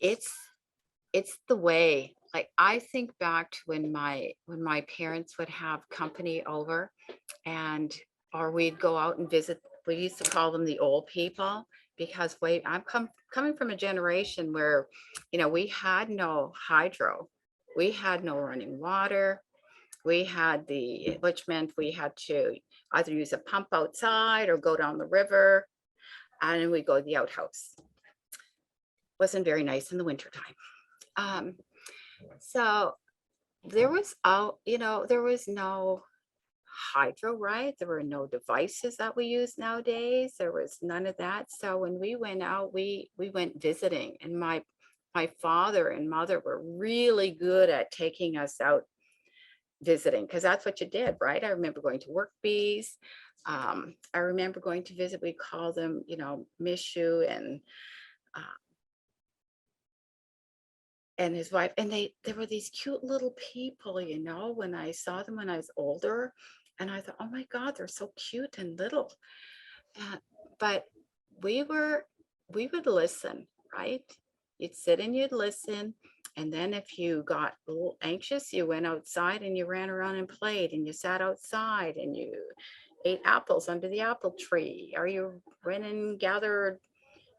It's the way, like I think back to when my parents would have company over, and or we'd go out and visit. We used to call them the old people because I'm coming from a generation where, we had no hydro, we had no running water, which meant we had to either use a pump outside or go down the river, and we go to the outhouse. Wasn't very nice in the wintertime. So there was there was no hydro, right? There were no devices that we use nowadays. There was none of that. So when we went out, we went visiting, and my father and mother were really good at taking us out visiting, because that's what you did, right? I remember going to work bees. I remember going to visit, we call them, Mishu and his wife, and they were these cute little people, when I saw them when I was older, and I thought, oh my God, they're so cute and little. But we would listen, right? You'd sit and you'd listen, and then if you got a little anxious, you went outside and you ran around and played, and you sat outside and you ate apples under the apple tree, or you went and gathered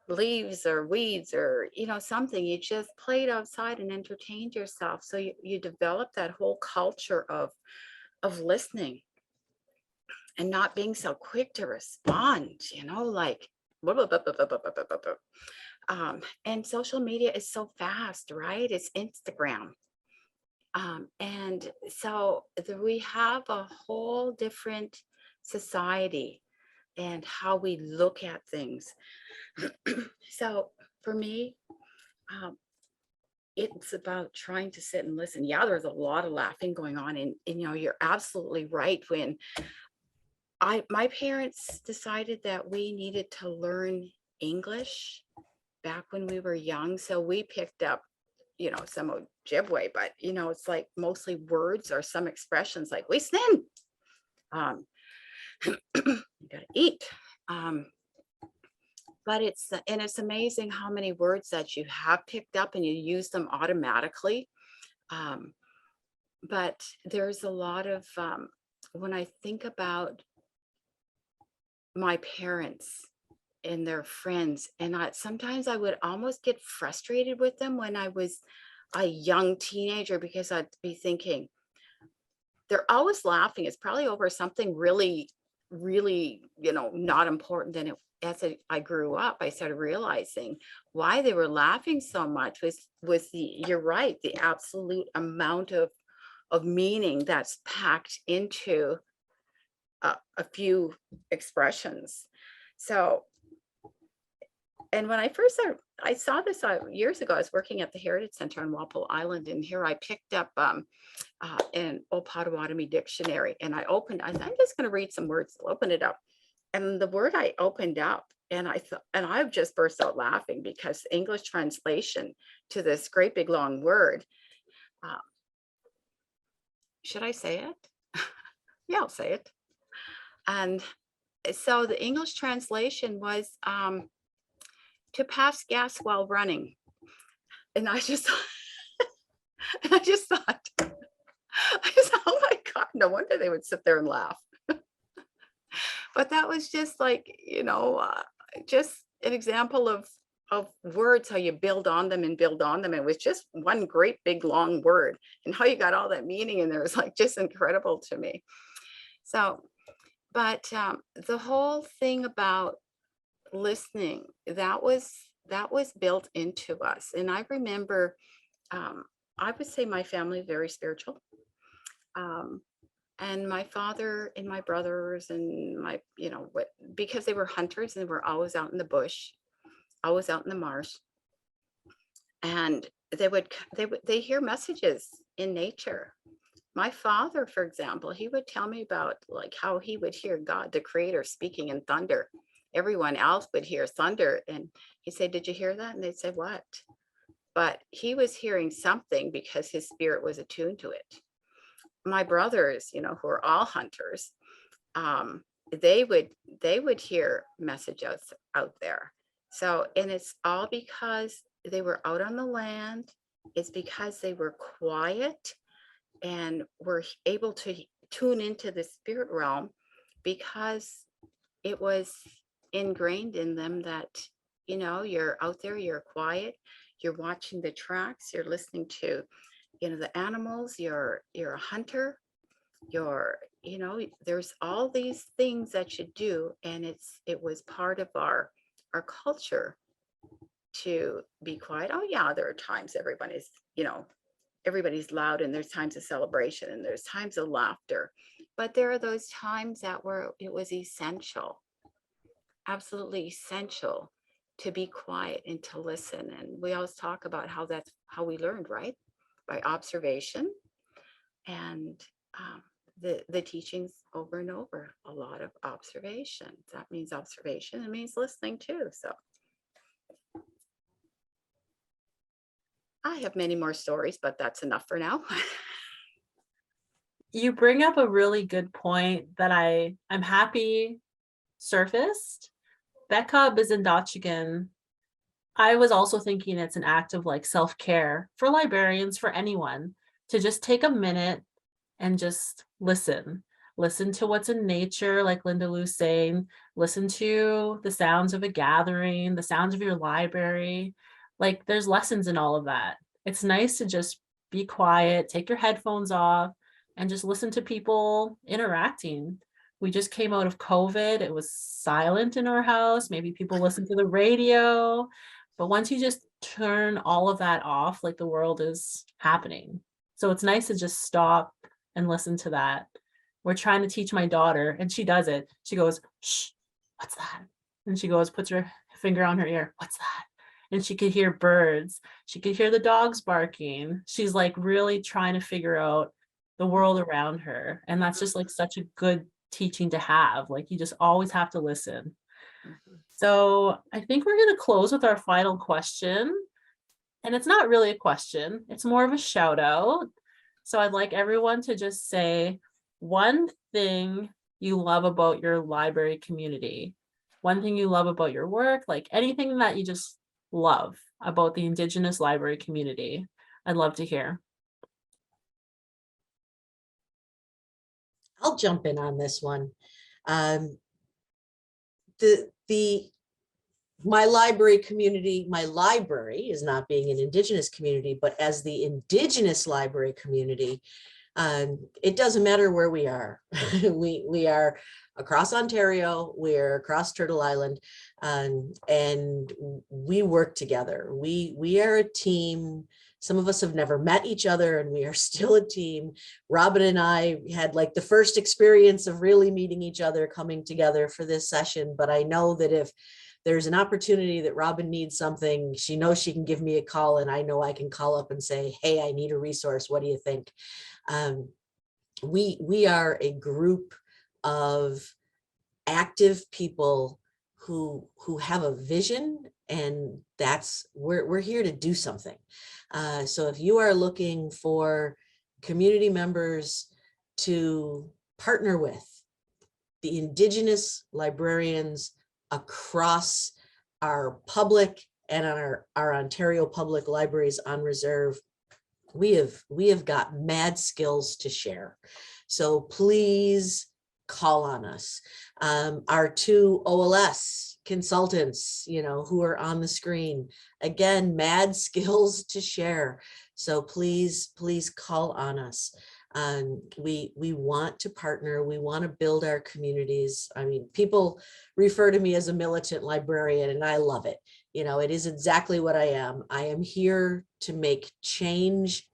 leaves or weeds or something. You just played outside and entertained yourself. So you develop that whole culture of listening and not being so quick to respond, like blah, blah, blah, blah, blah, blah, blah, blah, blah. And social media is so fast, right? It's Instagram. And so we have a whole different society and how we look at things. So for me, it's about trying to sit and listen. Yeah, there's a lot of laughing going on, and you're absolutely right. When my parents decided that we needed to learn English back when we were young, so we picked up some Ojibwe, but it's like mostly words or some expressions like we snin, you gotta eat. But it's amazing how many words that you have picked up and you use them automatically. But there's a lot of, when I think about my parents and their friends, and sometimes I would almost get frustrated with them when I was a young teenager, because I'd be thinking, they're always laughing. It's probably over something really, really, not important. And as I grew up, I started realizing why they were laughing so much was you're right, the absolute amount of meaning that's packed into a few expressions. So, and when I first I saw this years ago, I was working at the Heritage Center on Walpole Island, and here I picked up an Old Potawatomi dictionary, and I said, I'm just going to read some words. I'll open it up. And the word I opened up, and I thought, and I just burst out laughing because the English translation to this great big long word, should I say it? Yeah, I'll say it. And so the English translation was to pass gas while running. And I just thought, oh my God, no wonder they would sit there and laugh. But that was just like, just an example of words, how you build on them and build on them. It was just one great big long word, and how you got all that meaning in there was like just incredible to me. So, but the whole thing about listening, that was built into us. And I remember, I would say my family very spiritual. And my father and my brothers and my, because they were hunters and were always out in the bush, always out in the marsh. And they hear messages in nature. My father, for example, he would tell me about like how he would hear God, the creator, speaking in thunder. Everyone else would hear thunder. And he'd say, did you hear that? And they'd say, what? But he was hearing something because his spirit was attuned to it. My brothers, who are all hunters, they would hear messages out there. So, and it's all because they were out on the land. It's because they were quiet and were able to tune into the spirit realm, because it was ingrained in them that, you're out there, you're quiet, you're watching the tracks, you're listening to, the animals, you're a hunter, there's all these things that you do. And it was part of our culture to be quiet. Oh yeah, there are times everybody's loud, and there's times of celebration, and there's times of laughter, but there are those times it was essential, absolutely essential, to be quiet and to listen. And we always talk about how that's how we learned, right? By observation and the teachings over and over. A lot of observation. That means observation. It means listening too. So I have many more stories, but that's enough for now. You bring up a really good point that I'm happy surfaced. Beka Bizendachigan, I was also thinking it's an act of like self-care for librarians, for anyone, to just take a minute and just listen to what's in nature, like Linda Lou's saying, listen to the sounds of a gathering, the sounds of your library. Like there's lessons in all of that. It's nice to just be quiet, take your headphones off, and just listen to people interacting. We just came out of COVID. It was silent in our house. Maybe people listen to the radio, but once you just turn all of that off, like the world is happening. So it's nice to just stop and listen to that. We're trying to teach my daughter, and she does it. She goes, shh, what's that? And she goes, puts her finger on her ear. What's that? And she could hear birds. She could hear the dogs barking. She's like really trying to figure out the world around her. And that's just like such a good teaching to have. Like you just always have to listen. So I think we're going to close with our final question. And it's not really a question. It's more of a shout out. So I'd like everyone to just say one thing you love about your library community, one thing you love about your work, like anything that you just love about the Indigenous library community. I'd love to hear. I'll jump in on this one. My library community, my library is not being an Indigenous community, but as the Indigenous library community, It doesn't matter where we are. we are across Ontario, we're across Turtle Island, and we work together. We are a team. Some of us have never met each other, and we are still a team. Robyn and I had like the first experience of really meeting each other, coming together for this session. But I know that if there's an opportunity that Robyn needs something, she knows she can give me a call, and I know I can call up and say, hey, I need a resource. What do you think? We are a group of active people who have a vision, and that's we're here to do something. So if you are looking for community members to partner with, the Indigenous librarians across our public and our Ontario public libraries on reserve, we have got mad skills to share. So please call on us. Our two OLS consultants, who are on the screen, again, mad skills to share. So please call on us. We want to partner. We want to build our communities. I mean, people refer to me as a militant librarian, and I love it. It is exactly what I am. I am here to make change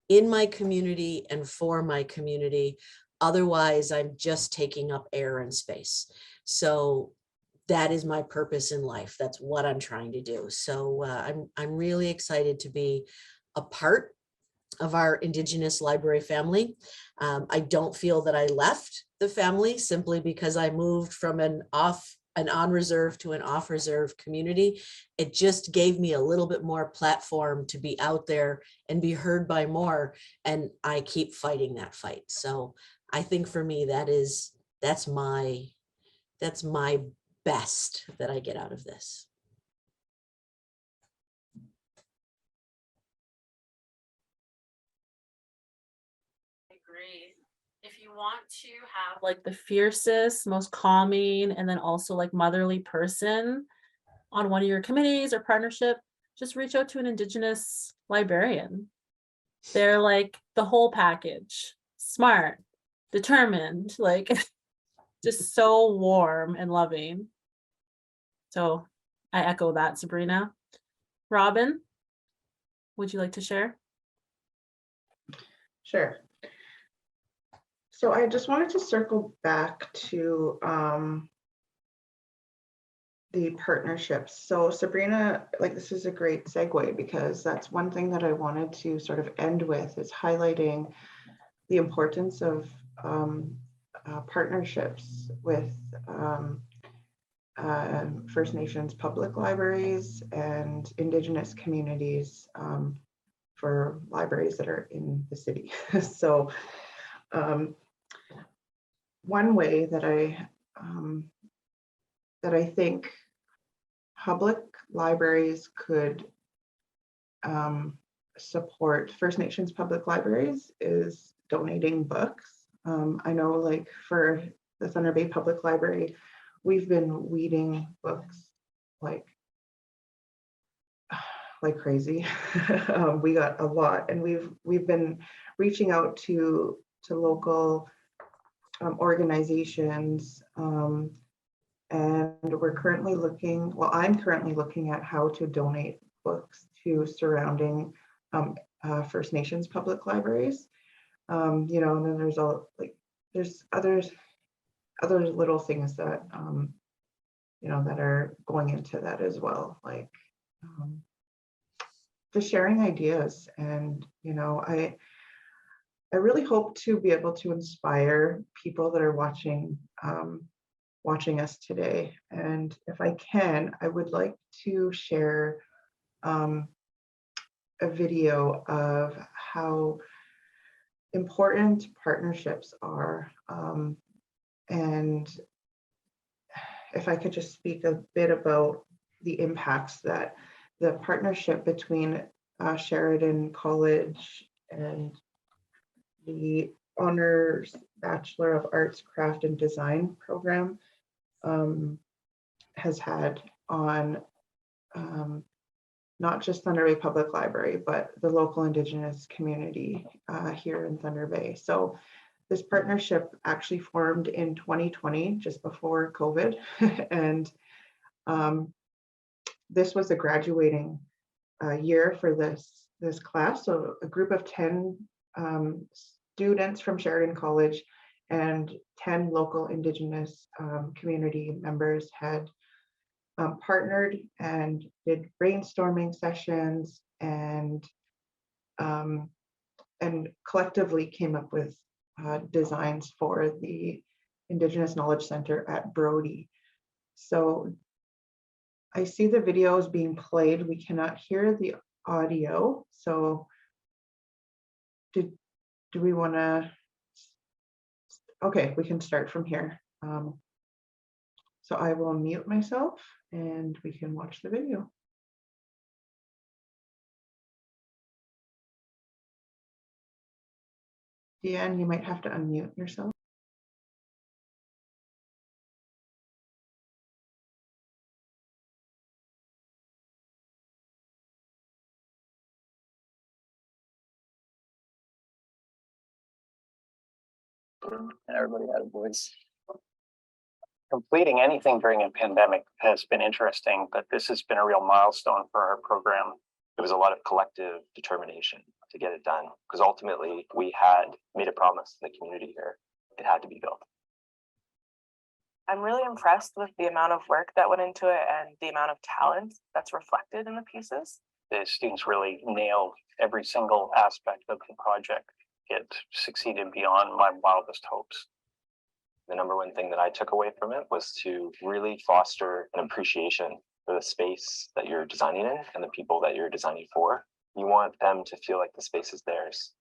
in my community and for my community. Otherwise, I'm just taking up air and space. So that is my purpose in life. That's what I'm trying to do. So I'm really excited to be a part of our Indigenous library family. I don't feel that I left the family simply because I moved from an on reserve to an off reserve community. It just gave me a little bit more platform to be out there and be heard by more. And I keep fighting that fight. So I think for me, that's my best that I get out of this. Agree. If you want to have like the fiercest, most calming, and then also like motherly person on one of your committees or partnership, just reach out to an Indigenous librarian. They're like the whole package, smart, determined, like just so warm and loving. So I echo that, Sabrina. Robyn, would you like to share? Sure. So I just wanted to circle back to the partnerships. So Sabrina, like, this is a great segue, because that's one thing that I wanted to sort of end with, is highlighting the importance of partnerships with First Nations public libraries and Indigenous communities for libraries that are in the city. So one way that I think public libraries could support First Nations public libraries is donating books. I know, like, for the Thunder Bay Public Library, we've been weeding books like crazy. We got a lot, and we've been reaching out to local organizations, and we're currently looking, well, I'm currently looking at how to donate books to surrounding First Nations public libraries. And then there's there's other little things that that are going into that as well, like just sharing ideas. And I really hope to be able to inspire people that are watching us today. And if I can, I would like to share a video of how important partnerships are. And if I could just speak a bit about the impacts that the partnership between Sheridan College and the Honors Bachelor of Arts, Craft and Design program has had on not just Thunder Bay Public Library, but the local Indigenous community here in Thunder Bay. So this partnership actually formed in 2020, just before COVID. And this was a graduating year for this class. So a group of 10 students from Sheridan College and 10 local Indigenous community members had partnered and did brainstorming sessions and collectively came up with designs for the Indigenous Knowledge Center at Brody. So I see the videos being played. We cannot hear the audio. So do we want to? Okay, we can start from here. So I will mute myself and we can watch the video. Deanna, you might have to unmute yourself. And everybody had a voice. Completing anything during a pandemic has been interesting, but this has been a real milestone for our program. There was a lot of collective determination to get it done, because ultimately we had made a promise to the community here. It had to be built. I'm really impressed with the amount of work that went into it and the amount of talent that's reflected in the pieces. The students really nailed every single aspect of the project. It succeeded beyond my wildest hopes. The number one thing that I took away from it was to really foster an appreciation for the space that you're designing in and the people that you're designing for. You want them to feel like the space is theirs.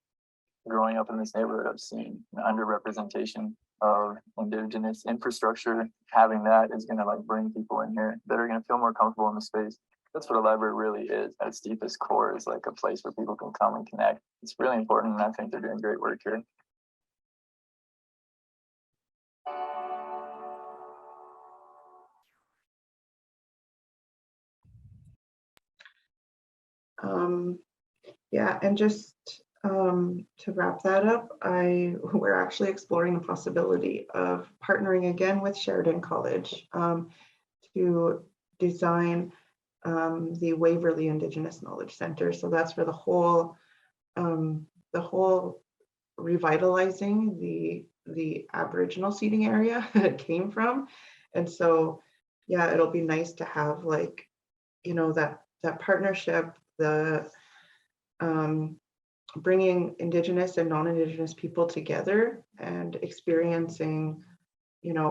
Growing up in this neighborhood, I've seen the underrepresentation of Indigenous infrastructure. Having that is going to bring people in here that are going to feel more comfortable in the space. That's what a library really is. At its deepest core is a place where people can come and connect. It's really important, and I think they're doing great work here. Yeah, and just to wrap that up, we're actually exploring the possibility of partnering again with Sheridan College to design the Waverly Indigenous Knowledge Center. So that's for the whole revitalizing the Aboriginal seating area that it came from. And so, yeah, it'll be nice to have that partnership, the bringing Indigenous and non-Indigenous people together and experiencing,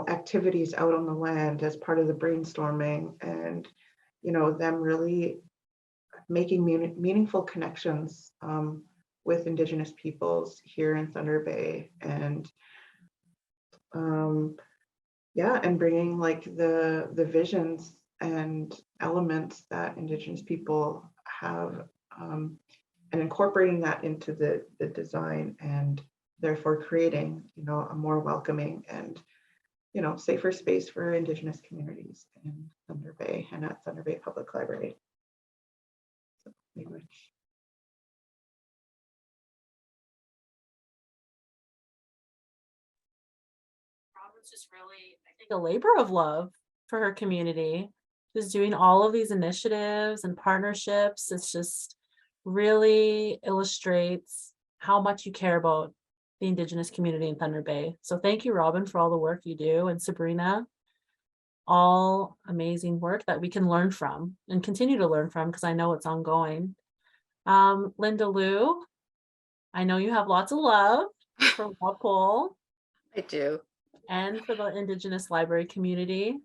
activities out on the land as part of the brainstorming, and, them really making meaningful connections with Indigenous peoples here in Thunder Bay, and yeah, and bringing the visions and elements that Indigenous people have, and incorporating that into the design, and therefore creating, a more welcoming and, safer space for Indigenous communities in Thunder Bay and at Thunder Bay Public Library. So, anyway. Robyn's just really, I think, a labor of love for her community. Just doing all of these initiatives and partnerships. It's just really illustrates how much you care about the Indigenous community in Thunder Bay. So thank you, Robyn, for all the work you do, and Sabrina, all amazing work that we can learn from and continue to learn from, because I know it's ongoing. Linda Lou, I know you have lots of love for Walpole. I do. And for the Indigenous library community.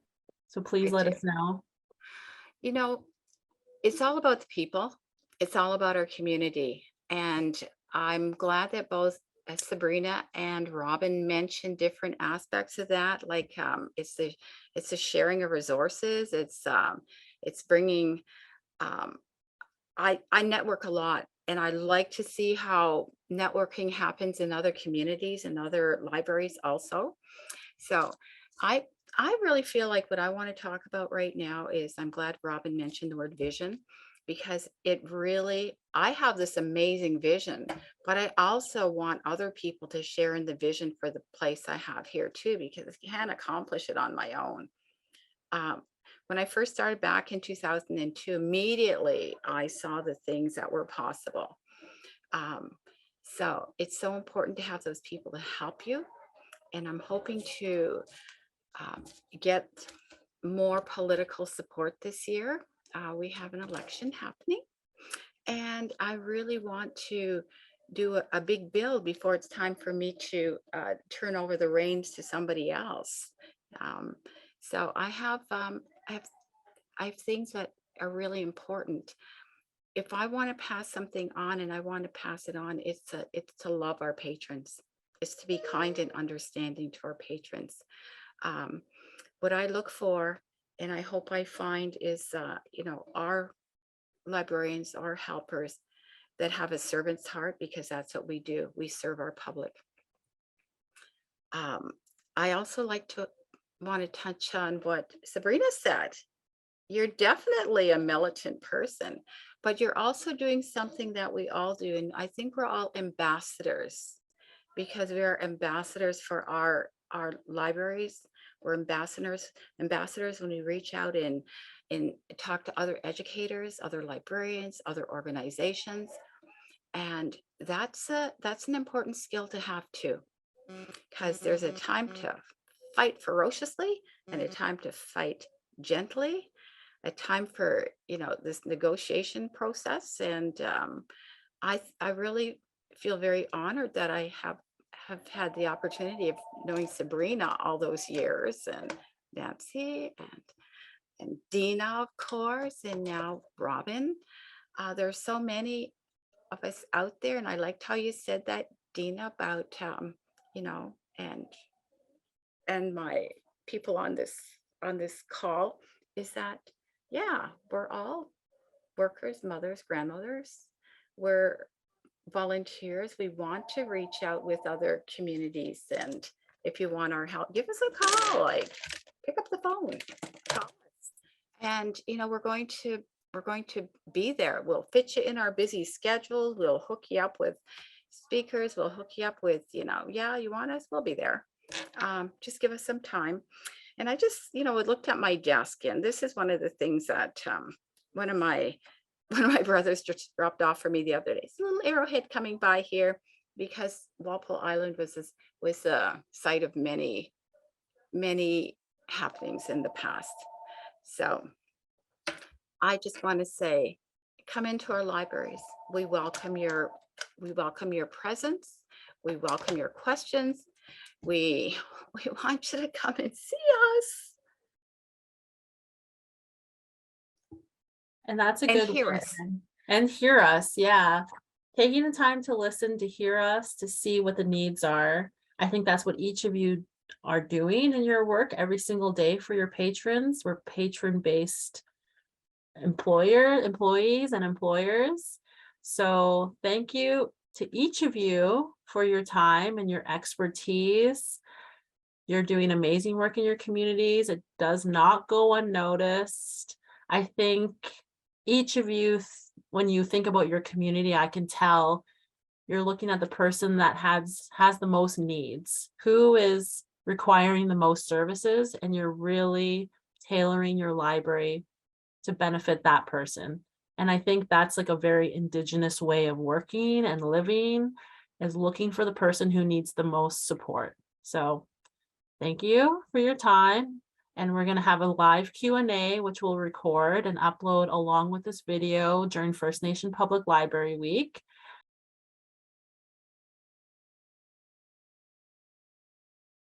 So please let us know. It's all about the people. It's all about our community. And I'm glad that both Sabrina and Robyn mentioned different aspects of that. It's the sharing of resources. It's bringing, I network a lot, and I like to see how networking happens in other communities and other libraries also. So I really feel like what I want to talk about right now is, I'm glad Robyn mentioned the word vision, because it really, I have this amazing vision, but I also want other people to share in the vision for the place I have here too, because I can't accomplish it on my own. When I first started back in 2002, immediately I saw the things that were possible. So it's so important to have those people to help you. And I'm hoping to get more political support this year. We have an election happening, and I really want to do a big bill before it's time for me to turn over the reins to somebody else. So I have things that are really important. If I want to pass something on, and I want to pass it on, it's to love our patrons. It's to be kind and understanding to our patrons. What I look for, and I hope I find, is our librarians, our helpers that have a servant's heart, because that's what we do. We serve our public. I also want to touch on what Sabrina said. You're definitely a militant person, but you're also doing something that we all do. And I think we're all ambassadors, because we are ambassadors for our libraries. We're ambassadors when we reach out and talk to other educators, other librarians, other organizations. And that's an important skill to have too, because there's a time to fight ferociously and a time to fight gently, a time for this negotiation process. And I really feel very honored that I have had the opportunity of knowing Sabrina all those years, and Nancy and Deanna, of course, and now Robyn. There's so many of us out there, and I liked how you said that, Deanna, about and my people on this call, is that, yeah, we're all workers, mothers, grandmothers. We're volunteers. We want to reach out with other communities, and if you want our help, give us a call. Like, pick up the phone, call us. And we're going to be there. We'll fit you in our busy schedule. We'll hook you up with speakers. We'll hook you up with, yeah, you want us, we'll be there. Just give us some time. And I just, looked at my desk, and this is one of the things that one of my brothers just dropped off for me the other day. It's a little arrowhead coming by here, because Walpole Island was a site of many, many happenings in the past. So I just want to say, come into our libraries. We welcome your presence. We welcome your questions. We want you to come and see us. And that's a And good hear one. us. And hear us, yeah. Taking the time to listen, to hear us, to see what the needs are. I think that's what each of you are doing in your work every single day for your patrons. We're patron-based employees and employers. So thank you to each of you for your time and your expertise. You're doing amazing work in your communities. It does not go unnoticed. I think each of you, when you think about your community, I can tell you're looking at the person that has the most needs, who is requiring the most services, and you're really tailoring your library to benefit that person. And I think that's like a very Indigenous way of working and living, is looking for the person who needs the most support. So thank you for your time. And we're going to have a live Q&A, which we'll record and upload along with this video during First Nation Public Library Week.